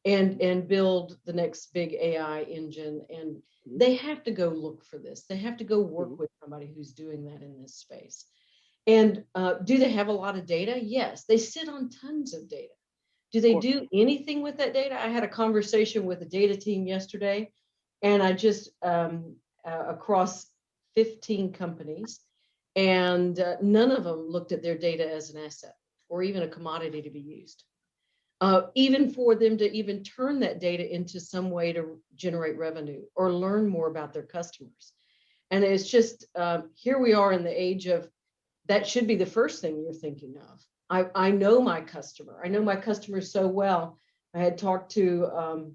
and build the next big AI engine. And they have to go look for this. They have to go work with somebody who's doing that in this space. And do they have a lot of data? Yes, they sit on tons of data. Do they do anything with that data? I had a conversation with a data team yesterday, and I just across 15 companies, and none of them looked at their data as an asset or even a commodity to be used. Even for them to even turn that data into some way to generate revenue or learn more about their customers. And it's just, here we are in the age of, that should be the first thing you're thinking of. I know my customer. I know my customer so well. I had talked to, and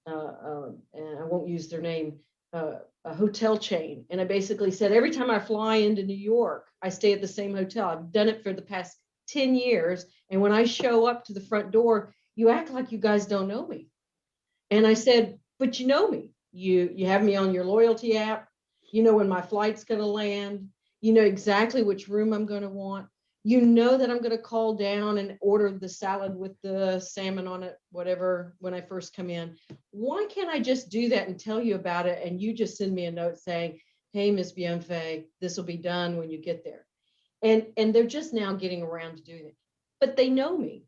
I won't use their name, a hotel chain. And I basically said, every time I fly into New York, I stay at the same hotel. I've done it for the past 10 years. And when I show up to the front door, you act like you guys don't know me. And I said, but you know me. You have me on your loyalty app. You know when my flight's going to land. You know exactly which room I'm going to want. You know that I'm going to call down and order the salad with the salmon on it, whatever, when I first come in. Why can't I just do that and tell you about it? And you just send me a note saying, hey, Ms. Bienfait, this will be done when you get there. And they're just now getting around to doing it. But they know me.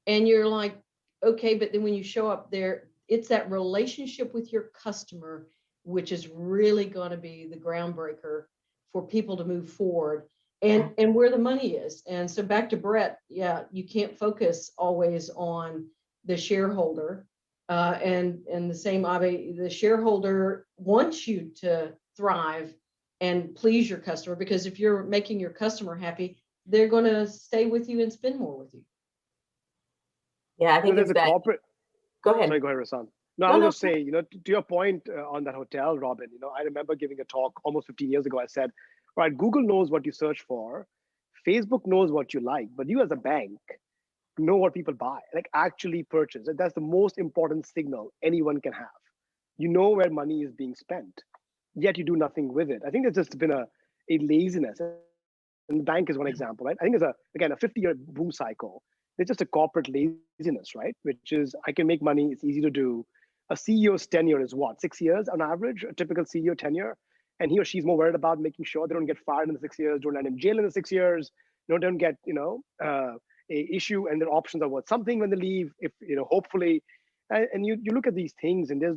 And you're like, okay, but then when you show up there, it's that relationship with your customer, which is really going to be the groundbreaker for people to move forward, and where the money is. And so back to Brett, yeah, you can't focus always on the shareholder. And the same, Abhi, the shareholder wants you to thrive and please your customer, because if you're making your customer happy, they're going to stay with you and spend more with you. Yeah, I think there's it's a that. corporate. Go ahead. Sorry, go ahead, Rahsaan. No, I was just saying, to your point on that hotel, Robin, I remember giving a talk almost 15 years ago. I said, all right, Google knows what you search for. Facebook knows what you like, but you as a bank know what people buy, like actually purchase. That's the most important signal anyone can have. You know where money is being spent, yet you do nothing with it. I think there's just been a laziness. And the bank is one example, right? I think there's a 50-year boom cycle. It's just a corporate laziness, right? Which is, I can make money, it's easy to do. A CEO's tenure is what, 6 years on average, a typical CEO tenure? And he or she's more worried about making sure they don't get fired in the 6 years, don't land in jail in the 6 years, don't get, a issue and their options are worth something when they leave, if, hopefully. And you look at these things and there's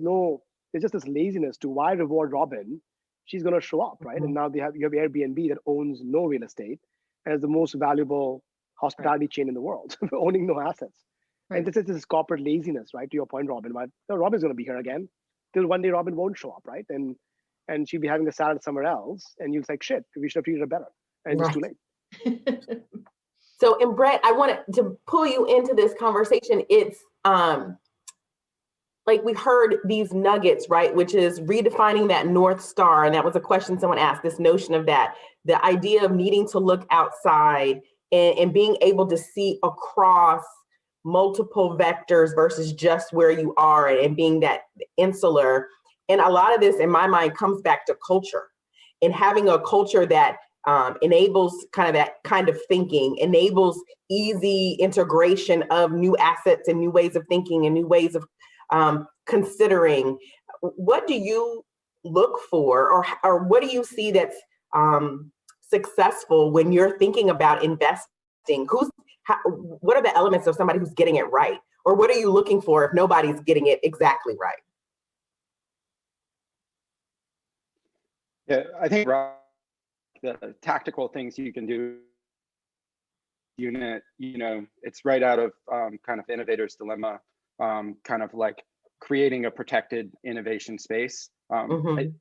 just this laziness to why reward Robin? She's going to show up, right? And now you have Airbnb that owns no real estate and is the most valuable hospitality chain in the world, owning no assets. Right. And this is this corporate laziness, right? To your point, Robin, but Robin's going to be here again till one day Robin won't show up, right? And she'll be having a salad somewhere else, and you'll say, shit, we should have treated her better. And it's too late. So, and Brett, I wanted to pull you into this conversation. It's like we heard these nuggets, right? Which is redefining that North Star. And that was a question someone asked, this notion of that, the idea of needing to look outside and being able to see across multiple vectors versus just where you are, and being that insular. And a lot of this in my mind comes back to culture, and having a culture that enables kind of that kind of thinking, enables easy integration of new assets and new ways of thinking and new ways of considering. What do you look for, or what do you see that's successful when you're thinking about investing? What are the elements of somebody who's getting it right? Or what are you looking for if nobody's getting it exactly right? Yeah, I think the tactical things you can do unit, it's right out of kind of Innovator's Dilemma, kind of like creating a protected innovation space. Invest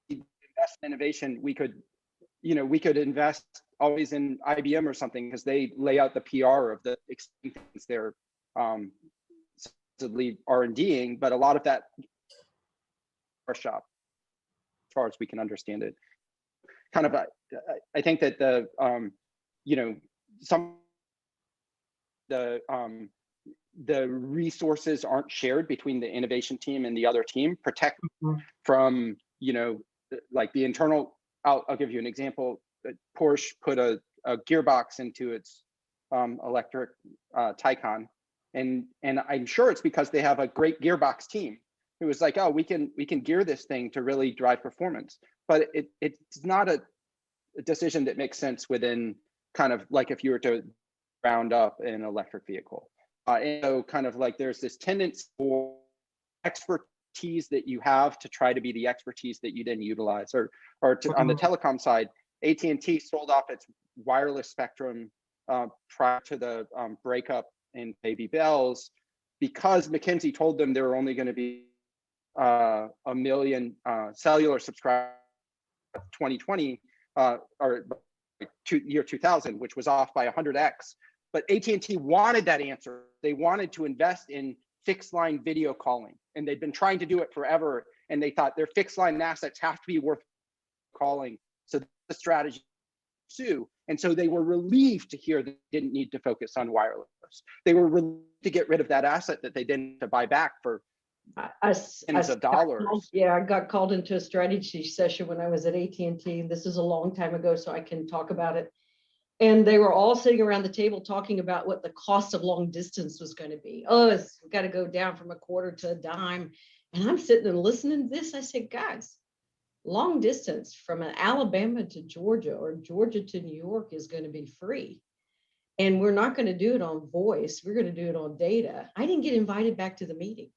in innovation, we could invest always in IBM or something, because they lay out the PR of the things they're supposedly R&Ding, but a lot of that our shop, as far as we can understand it. Kind of, I think that the resources aren't shared between the innovation team and the other team. Protect from, like the internal. I'll give you an example. Porsche put a gearbox into its electric Taycan, and I'm sure it's because they have a great gearbox team who was like, oh, we can gear this thing to really drive performance. But it's not a decision that makes sense within kind of like if you were to round up an electric vehicle. And so kind of like there's this tendency for expertise that you have to try to be the expertise that you then utilize, or on the telecom side, AT&T sold off its wireless spectrum prior to the breakup in Baby Bells, because McKinsey told them there were only going to be 1 million cellular subscribers 2020 or year 2000, which was off by 100x. But AT&T wanted that answer. They wanted to invest in fixed line video calling, and they'd been trying to do it forever. And they thought their fixed line assets have to be worth calling. So the strategy pursue. And so they were relieved to hear they didn't need to focus on wireless. They were willing to get rid of that asset that they didn't to buy back for tens of dollars. Yeah, I got called into a strategy session when I was at AT&T. This is a long time ago, so I can talk about it. And they were all sitting around the table talking about what the cost of long distance was going to be. Oh, it's got to go down from a quarter to a dime. And I'm sitting and listening to this. I said, guys, long distance from Alabama to Georgia or Georgia to New York is going to be free. And we're not going to do it on voice. We're going to do it on data. I didn't get invited back to the meeting.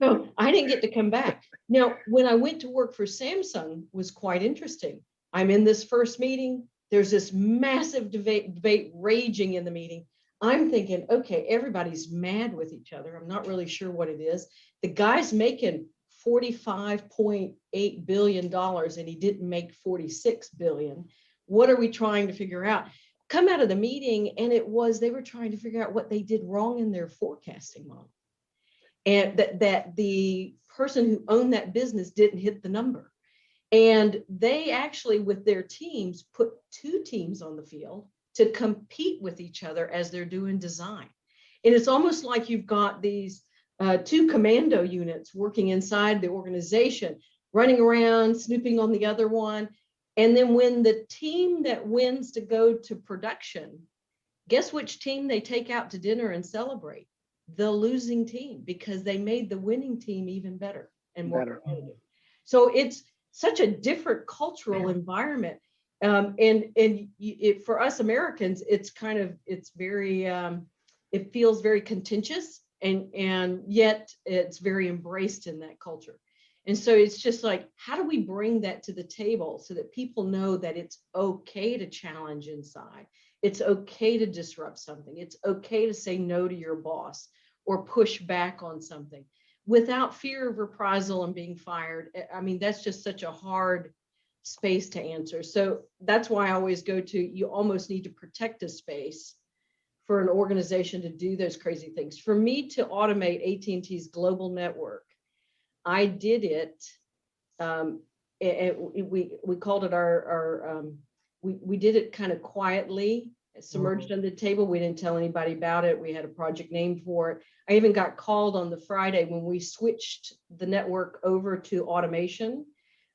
So I didn't get to come back. Now, when I went to work for Samsung was quite interesting. I'm in this first meeting. There's this massive debate raging in the meeting. I'm thinking, okay, everybody's mad with each other. I'm not really sure what it is. The guy's making $45.8 billion and he didn't make $46 billion. What are we trying to figure out? Come out of the meeting and they were trying to figure out what they did wrong in their forecasting model. And that the person who owned that business didn't hit the number. And they actually, with their teams, put 2 teams on the field to compete with each other as they're doing design. And it's almost like you've got these 2 commando units working inside the organization, running around, snooping on the other one. And then when the team that wins to go to production, guess which team they take out to dinner and celebrate? The losing team, because they made the winning team even better and more competitive. So it's such a different cultural environment. For us Americans, it's very, it feels very contentious and yet it's very embraced in that culture. And so it's just like, how do we bring that to the table so that people know that it's okay to challenge inside? It's okay to disrupt something. It's okay to say no to your boss or push back on something without fear of reprisal and being fired. I mean, that's just such a hard space to answer. So that's why I always go to, you almost need to protect a space for an organization to do those crazy things. For me to automate AT&T's global network, I did it, and we called it we did it kind of quietly, submerged under the table. We didn't tell anybody about it. We had a project named for it. I even got called on the Friday when we switched the network over to automation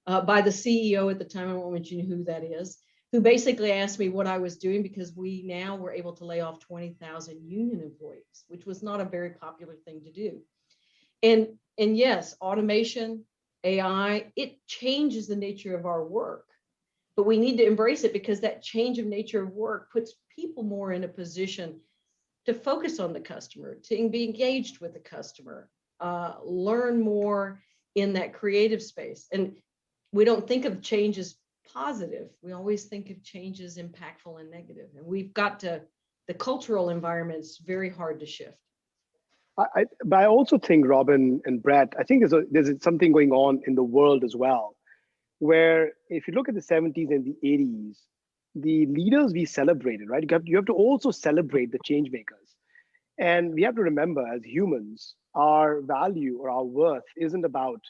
by the CEO at the time. I won't mention who that is, who basically asked me what I was doing because we now were able to lay off 20,000 union employees, which was not a very popular thing to do. And yes, automation, AI, it changes the nature of our work, but we need to embrace it because that change of nature of work puts people more in a position to focus on the customer, to be engaged with the customer, learn more in that creative space. And we don't think of change as positive. We always think of change as impactful and negative. And we've got to, the cultural environment's very hard to shift. But I also think, Robin and Brett, I think there's something going on in the world as well, where if you look at the 70s and the 80s, the leaders we celebrated, right? You have to also celebrate the change makers. And we have to remember as humans, our value or our worth isn't about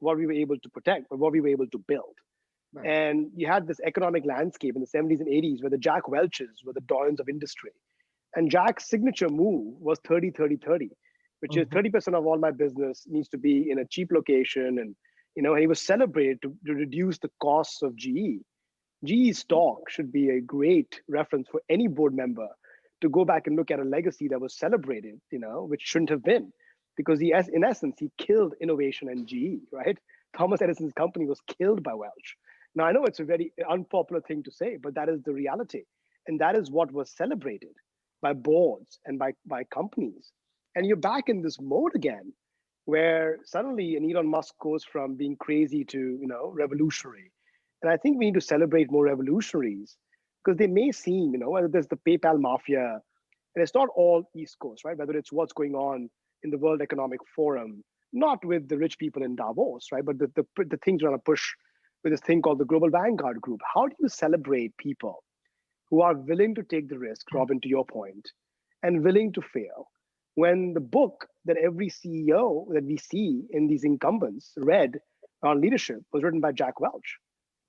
what we were able to protect, but what we were able to build. Right. And you had this economic landscape in the 70s and 80s where the Jack Welches were the dons of industry. And Jack's signature move was 30-30-30, which is 30% of all my business needs to be in a cheap location. And, he was celebrated to reduce the costs of GE. GE stock should be a great reference for any board member to go back and look at a legacy that was celebrated, which shouldn't have been, because in essence, he killed innovation and GE, right? Thomas Edison's company was killed by Welch. Now, I know it's a very unpopular thing to say, but that is the reality. And that is what was celebrated by boards and by companies. And you're back in this mode again, where suddenly an Elon Musk goes from being crazy to, revolutionary. And I think we need to celebrate more revolutionaries because they may seem, whether there's the PayPal mafia, and it's not all East Coast, right? Whether it's what's going on in the World Economic Forum, not with the rich people in Davos, right? But the things we're going to push with this thing called the Global Vanguard Group. How do you celebrate people who are willing to take the risk, Robin, to your point, and willing to fail? When the book that every CEO that we see in these incumbents read on leadership was written by Jack Welch,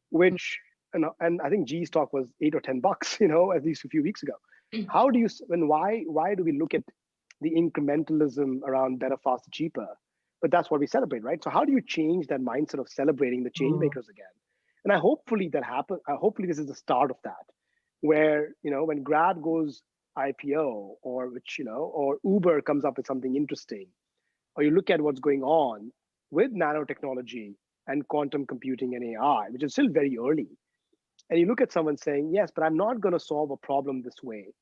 which, and I think GE stock was $8 or $10, at least a few weeks ago. How do you, why do we look at the incrementalism around better, faster, cheaper? But that's what we celebrate, right? So how do you change that mindset of celebrating the change makers again? And hopefully that happens. Hopefully this is the start of that, where, when Grab goes IPO, or or Uber comes up with something interesting, or you look at what's going on with nanotechnology and quantum computing and AI, which is still very early. And you look at someone saying, yes, but I'm not going to solve a problem this way,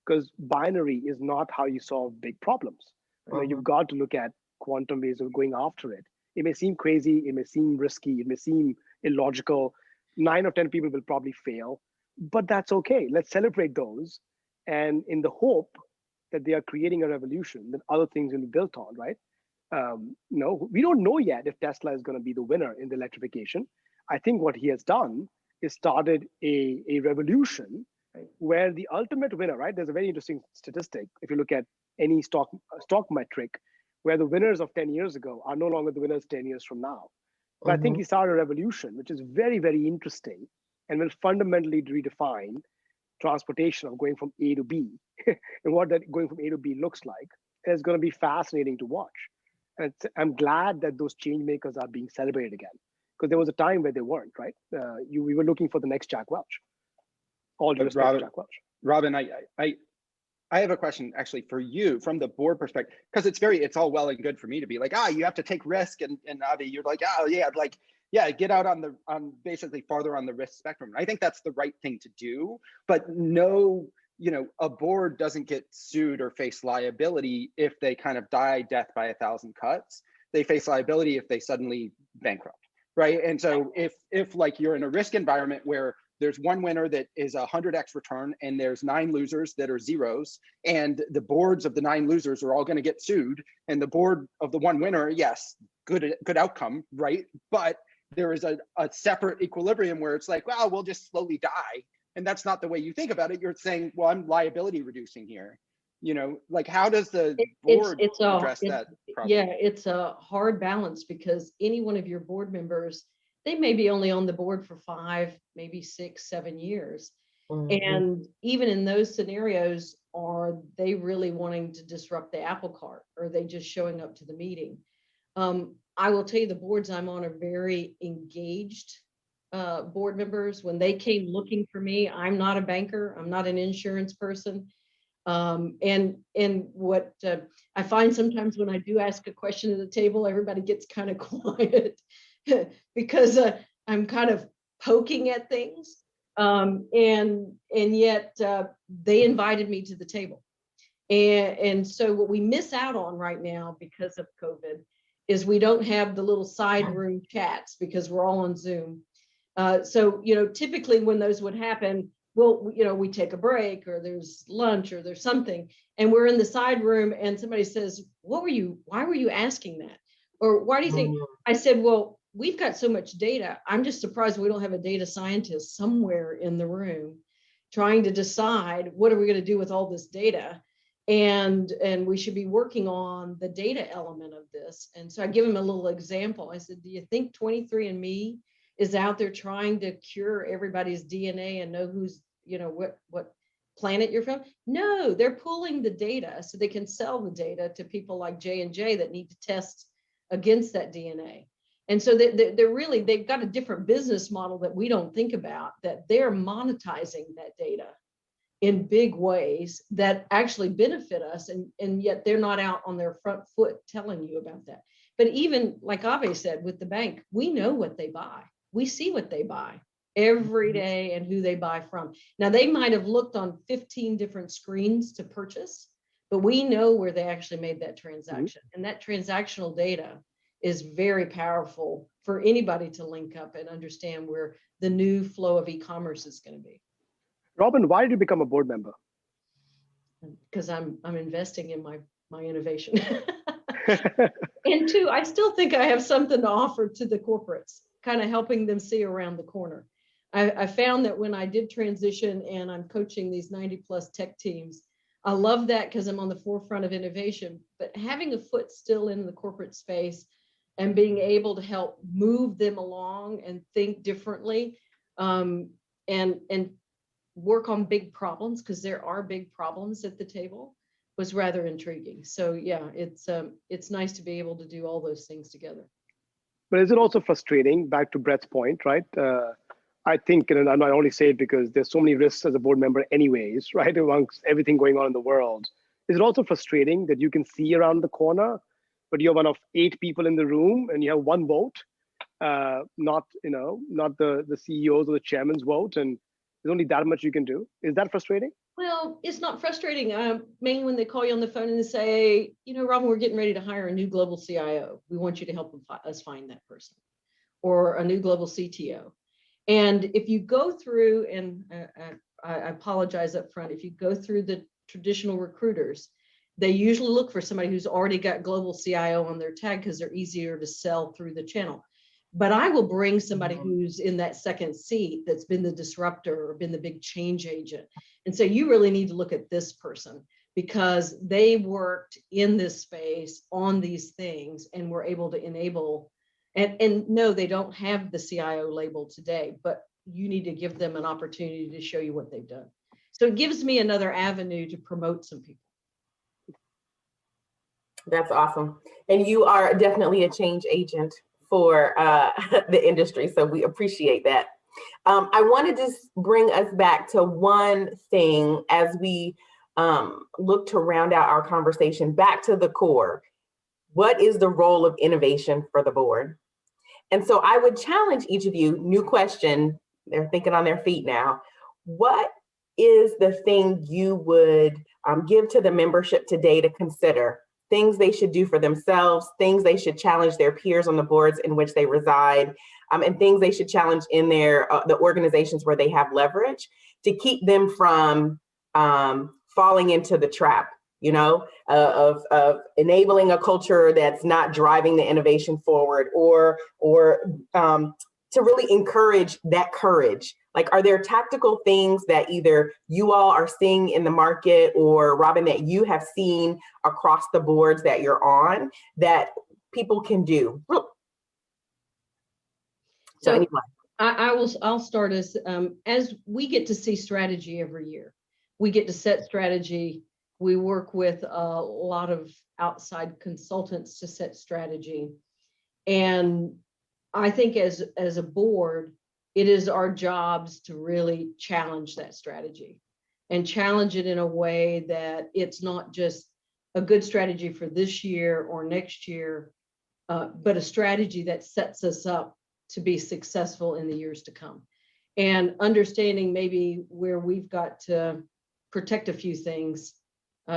because binary is not how you solve big problems. You've got to look at quantum ways of going after it. It may seem crazy, it may seem risky, it may seem illogical. 9 or 10 people will probably fail, but that's okay. Let's celebrate those. And in the hope that they are creating a revolution that other things will be built on, right? We don't know yet if Tesla is going to be the winner in the electrification. I think what he has done is started a revolution where the ultimate winner, right? There's a very interesting statistic. If you look at any stock metric, where the winners of 10 years ago are no longer the winners 10 years from now. But I think he started a revolution, which is very, very interesting and will fundamentally redefine transportation of going from A to B and what that going from A to B looks like. Is going to be fascinating to watch. And I'm glad that those change makers are being celebrated again, because there was a time where they weren't, right? We were looking for the next Jack Welch. All due respect to Jack Welch. Robin, I have a question actually for you from the board perspective, because it's all well and good for me to be like, you have to take risk, and Abhi, you're like, get out on basically farther on the risk spectrum. I think that's the right thing to do, but no, a board doesn't get sued or face liability if they kind of die death by 1,000 cuts. They face liability if they suddenly bankrupt, right? And so if like you're in a risk environment where there's one winner that is 100x return and there's 9 losers that are zeros, and the boards of the 9 losers are all going to get sued, and the board of the one winner, yes, good outcome, right? But there is a separate equilibrium where it's like, well, we'll just slowly die. And that's not the way you think about it. You're saying, well, I'm liability reducing here. Like how does the board address that problem? Yeah, it's a hard balance, because any one of your board members, they may be only on the board for 5, maybe 6, 7 years. And even in those scenarios, are they really wanting to disrupt the apple cart, or are they just showing up to the meeting? I will tell you, the boards I'm on are very engaged board members. When they came looking for me, I'm not a banker, I'm not an insurance person. And what I find sometimes when I do ask a question at the table, everybody gets kind of quiet because I'm kind of poking at things. And yet they invited me to the table. And so what we miss out on right now because of COVID is we don't have the little side room chats, because we're all on Zoom. So, typically when those would happen, well, we take a break, or there's lunch, or there's something, and we're in the side room and somebody says, why were you asking that? Or why do you think? I said, well, we've got so much data. I'm just surprised we don't have a data scientist somewhere in the room trying to decide what are we going to do with all this data. And we should be working on the data element of this. And so I give him a little example. I said, do you think 23andMe is out there trying to cure everybody's DNA and know who's, what planet you're from? No, they're pulling the data so they can sell the data to people like J&J that need to test against that DNA. And so they've got a different business model that we don't think about, that they're monetizing that data in big ways that actually benefit us. And yet they're not out on their front foot telling you about that. But even like Abhi said, with the bank, we know what they buy. We see what they buy every day and who they buy from. Now, they might have looked on 15 different screens to purchase, but we know where they actually made that transaction. And that transactional data is very powerful for anybody to link up and understand where the new flow of e-commerce is going to be. Robin, why did you become a board member? Because I'm investing in my innovation. And 2, I still think I have something to offer to the corporates, kind of helping them see around the corner. I found that when I did transition and I'm coaching these 90+ tech teams, I love that because I'm on the forefront of innovation, but having a foot still in the corporate space and being able to help move them along and think differently, and work on big problems, because there are big problems at the table, was rather intriguing. So yeah, it's nice to be able to do all those things together. But is it also frustrating, back to Brett's point, right? I think, and I only say it because there's so many risks as a board member anyways, right? Amongst everything going on in the world. Is it also frustrating that you can see around the corner, but you're one of 8 people in the room and you have 1 vote, not the CEO's or the chairman's vote, and there's only that much you can do? Is that frustrating? Well, it's not frustrating. Mainly when they call you on the phone and they say, Robin, we're getting ready to hire a new global CIO. We want you to help us find that person, or a new global CTO. And if you go through, and I apologize up front, if you go through the traditional recruiters, they usually look for somebody who's already got global CIO on their tag because they're easier to sell through the channel. But I will bring somebody who's in that second seat that's been the disruptor or been the big change agent. And so you really need to look at this person, because they worked in this space on these things and were able to enable. And no, they don't have the CIO label today, but you need to give them an opportunity to show you what they've done. So it gives me another avenue to promote some people. That's awesome. And you are definitely a change agent for the industry, so we appreciate that. I wanted to bring us back to one thing as we look to round out our conversation, back to the core. What is the role of innovation for the board? And so I would challenge each of you, new question, they're thinking on their feet now. What is the thing you would give to the membership today to consider? Things they should do for themselves, things they should challenge their peers on the boards in which they reside, and things they should challenge in the organizations where they have leverage to keep them from falling into the trap, of enabling a culture that's not driving the innovation forward, or to really encourage that courage. Like, are there tactical things that either you all are seeing in the market, or Robin, that you have seen across the boards that you're on that people can do? So anyway. I'll start as we get to see strategy every year. We get to set strategy. We work with a lot of outside consultants to set strategy. And I think as a board, it is our jobs to really challenge that strategy, and challenge it in a way that it's not just a good strategy for this year or next year, but a strategy that sets us up to be successful in the years to come. And understanding maybe where we've got to protect a few things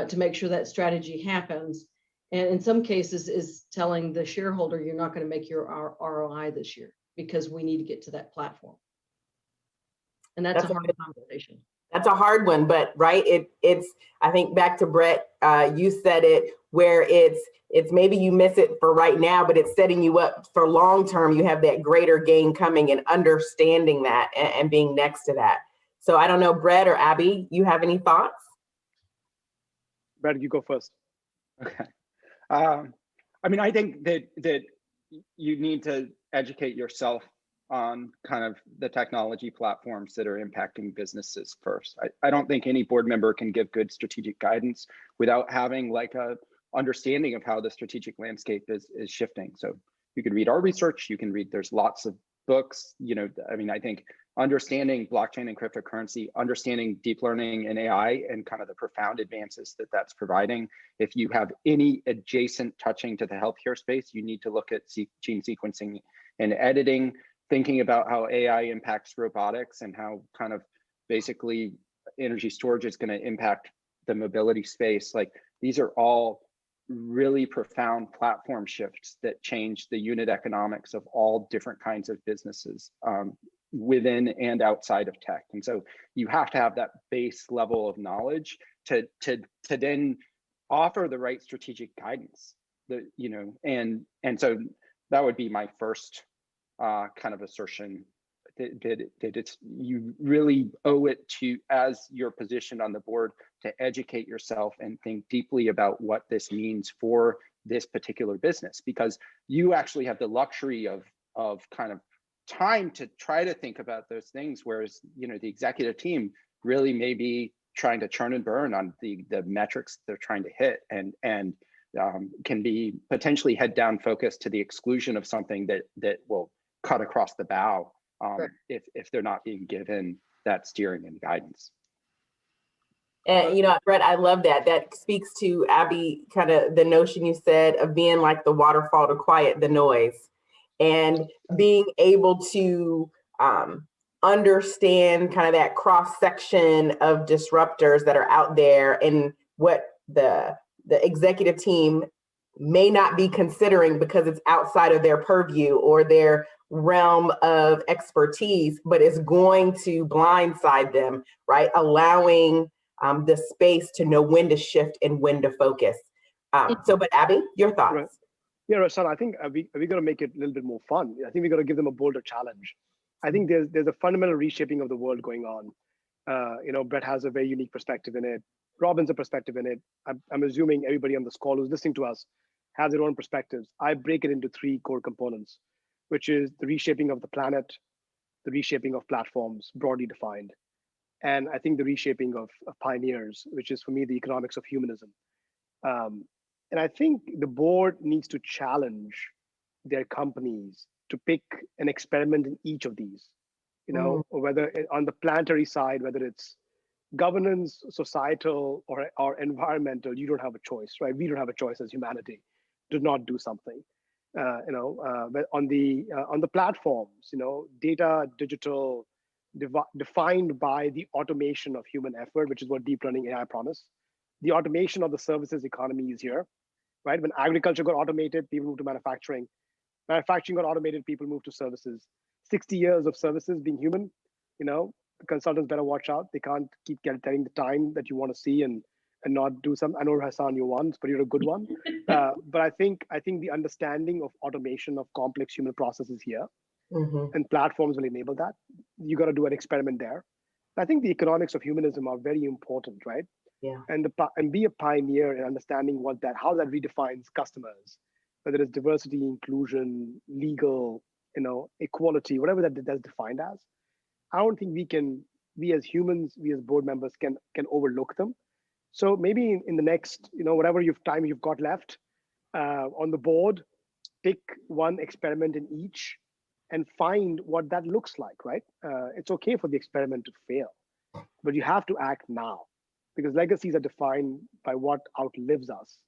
to make sure that strategy happens. And in some cases is telling the shareholder, you're not going to make your ROI this year because we need to get to that platform. And that's a hard conversation. That's a hard one, but right, it's I think back to Brett, you said it, where it's maybe you miss it for right now, but it's setting you up for long term. You have that greater gain coming, and understanding that and being next to that. So I don't know, Brett or Abhi, you have any thoughts? Brett, you go first. Okay. I mean, I think that you need to educate yourself on kind of the technology platforms that are impacting businesses first. I don't think any board member can give good strategic guidance without having like a understanding of how the strategic landscape is shifting. So you can read our research, you can read, there's lots of books, I mean, I think understanding blockchain and cryptocurrency, understanding deep learning and AI and kind of the profound advances that that's providing. If you have any adjacent touching to the healthcare space, you need to look at gene sequencing and editing, thinking about how AI impacts robotics and how kind of basically energy storage is going to impact the mobility space. Like, these are all really profound platform shifts that change the unit economics of all different kinds of businesses within and outside of tech. And so you have to have that base level of knowledge to then offer the right strategic guidance. And so that would be my first kind of assertion, that it's, you really owe it to, as your position on the board, to educate yourself and think deeply about what this means for this particular business, because you actually have the luxury of kind of time to try to think about those things, whereas the executive team, really maybe trying to churn and burn on the metrics they're trying to hit, and can be potentially head down focused to the exclusion of something that will cut across the bow if they're not being given that steering and guidance. And Brett, I love that. That speaks to, Abhi, kind of the notion you said of being like the waterfall to quiet the noise, and being able to understand kind of that cross section of disruptors that are out there, and what the executive team may not be considering because it's outside of their purview or their realm of expertise, but is going to blindside them, right? Allowing the space to know when to shift and when to focus. But Abhi, your thoughts? Right. Yeah, Rahsaan, I think we're going to make it a little bit more fun. I think we're going to give them a bolder challenge. I think there's a fundamental reshaping of the world going on. Brett has a very unique perspective in it. Robin's a perspective in it. I'm assuming everybody on this call who's listening to us has their own perspectives. I break it into 3 core components, which is the reshaping of the planet, the reshaping of platforms, broadly defined, and I think the reshaping of pioneers, which is for me the economics of humanism. And I think the board needs to challenge their companies to pick an experiment in each of these, or whether on the planetary side, whether it's governance, societal, or environmental, you don't have a choice, right? We don't have a choice as humanity to not do something. But on the platforms, data, digital, defined by the automation of human effort, which is what deep learning AI promise. The automation of the services economy is here, right? When agriculture got automated, people moved to manufacturing. Manufacturing got automated, people moved to services. 60 years of services being human, the consultants better watch out. They can't keep telling the time that you want to see and not do some. I know, Rahsaan, you're one, but you're a good one. But I think the understanding of automation of complex human processes here, and platforms will enable that. You got to do an experiment there. I think the economics of humanism are very important, right? Yeah. And be a pioneer in understanding how that redefines customers, whether it's diversity, inclusion, legal, equality, whatever that's defined as. I don't think we as humans, we as board members can overlook them. So maybe in the next, whatever time you've got left on the board, pick one experiment in each and find what that looks like, right? It's okay for the experiment to fail, but you have to act now, because legacies are defined by what outlives us,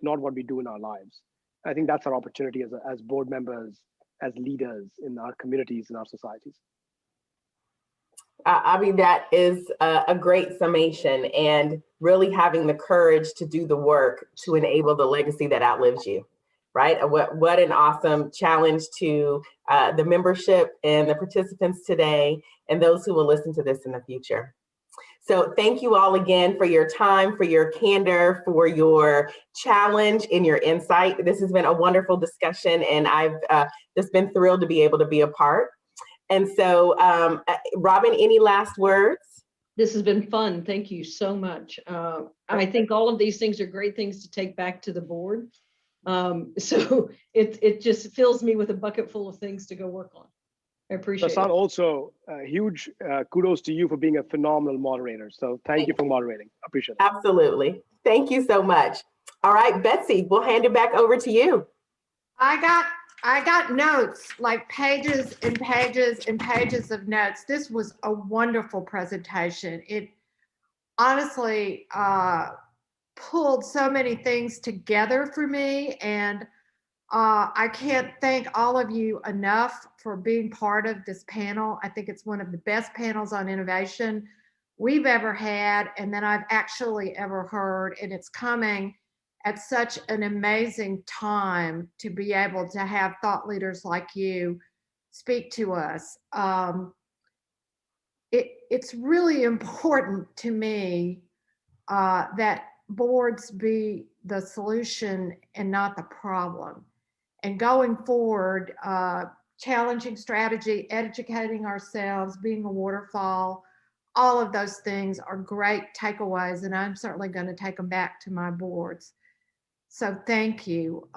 not what we do in our lives. I think that's our opportunity as board members, as leaders in our communities, in our societies. Abhi, that is a great summation, and really having the courage to do the work to enable the legacy that outlives you, right? What an awesome challenge to the membership and the participants today, and those who will listen to this in the future. So thank you all again for your time, for your candor, for your challenge and your insight. This has been a wonderful discussion, and I've just been thrilled to be able to be a part. And so, Robin, any last words? This has been fun. Thank you so much. I think all of these things are great things to take back to the board. So it just fills me with a bucket full of things to go work on. I appreciate it. Rahsaan, also huge kudos to you for being a phenomenal moderator. So thank you for moderating. I appreciate it. Absolutely. Thank you so much. All right, Betsy, we'll hand it back over to you. I got notes, like pages and pages and pages of notes. This was a wonderful presentation. It honestly pulled so many things together for me, and I can't thank all of you enough for being part of this panel. I think it's one of the best panels on innovation we've ever had, and that I've actually ever heard, and it's coming at such an amazing time to be able to have thought leaders like you speak to us. It's really important to me that boards be the solution and not the problem. And going forward, challenging strategy, educating ourselves, being a waterfall, all of those things are great takeaways, and I'm certainly going to take them back to my boards. So thank you.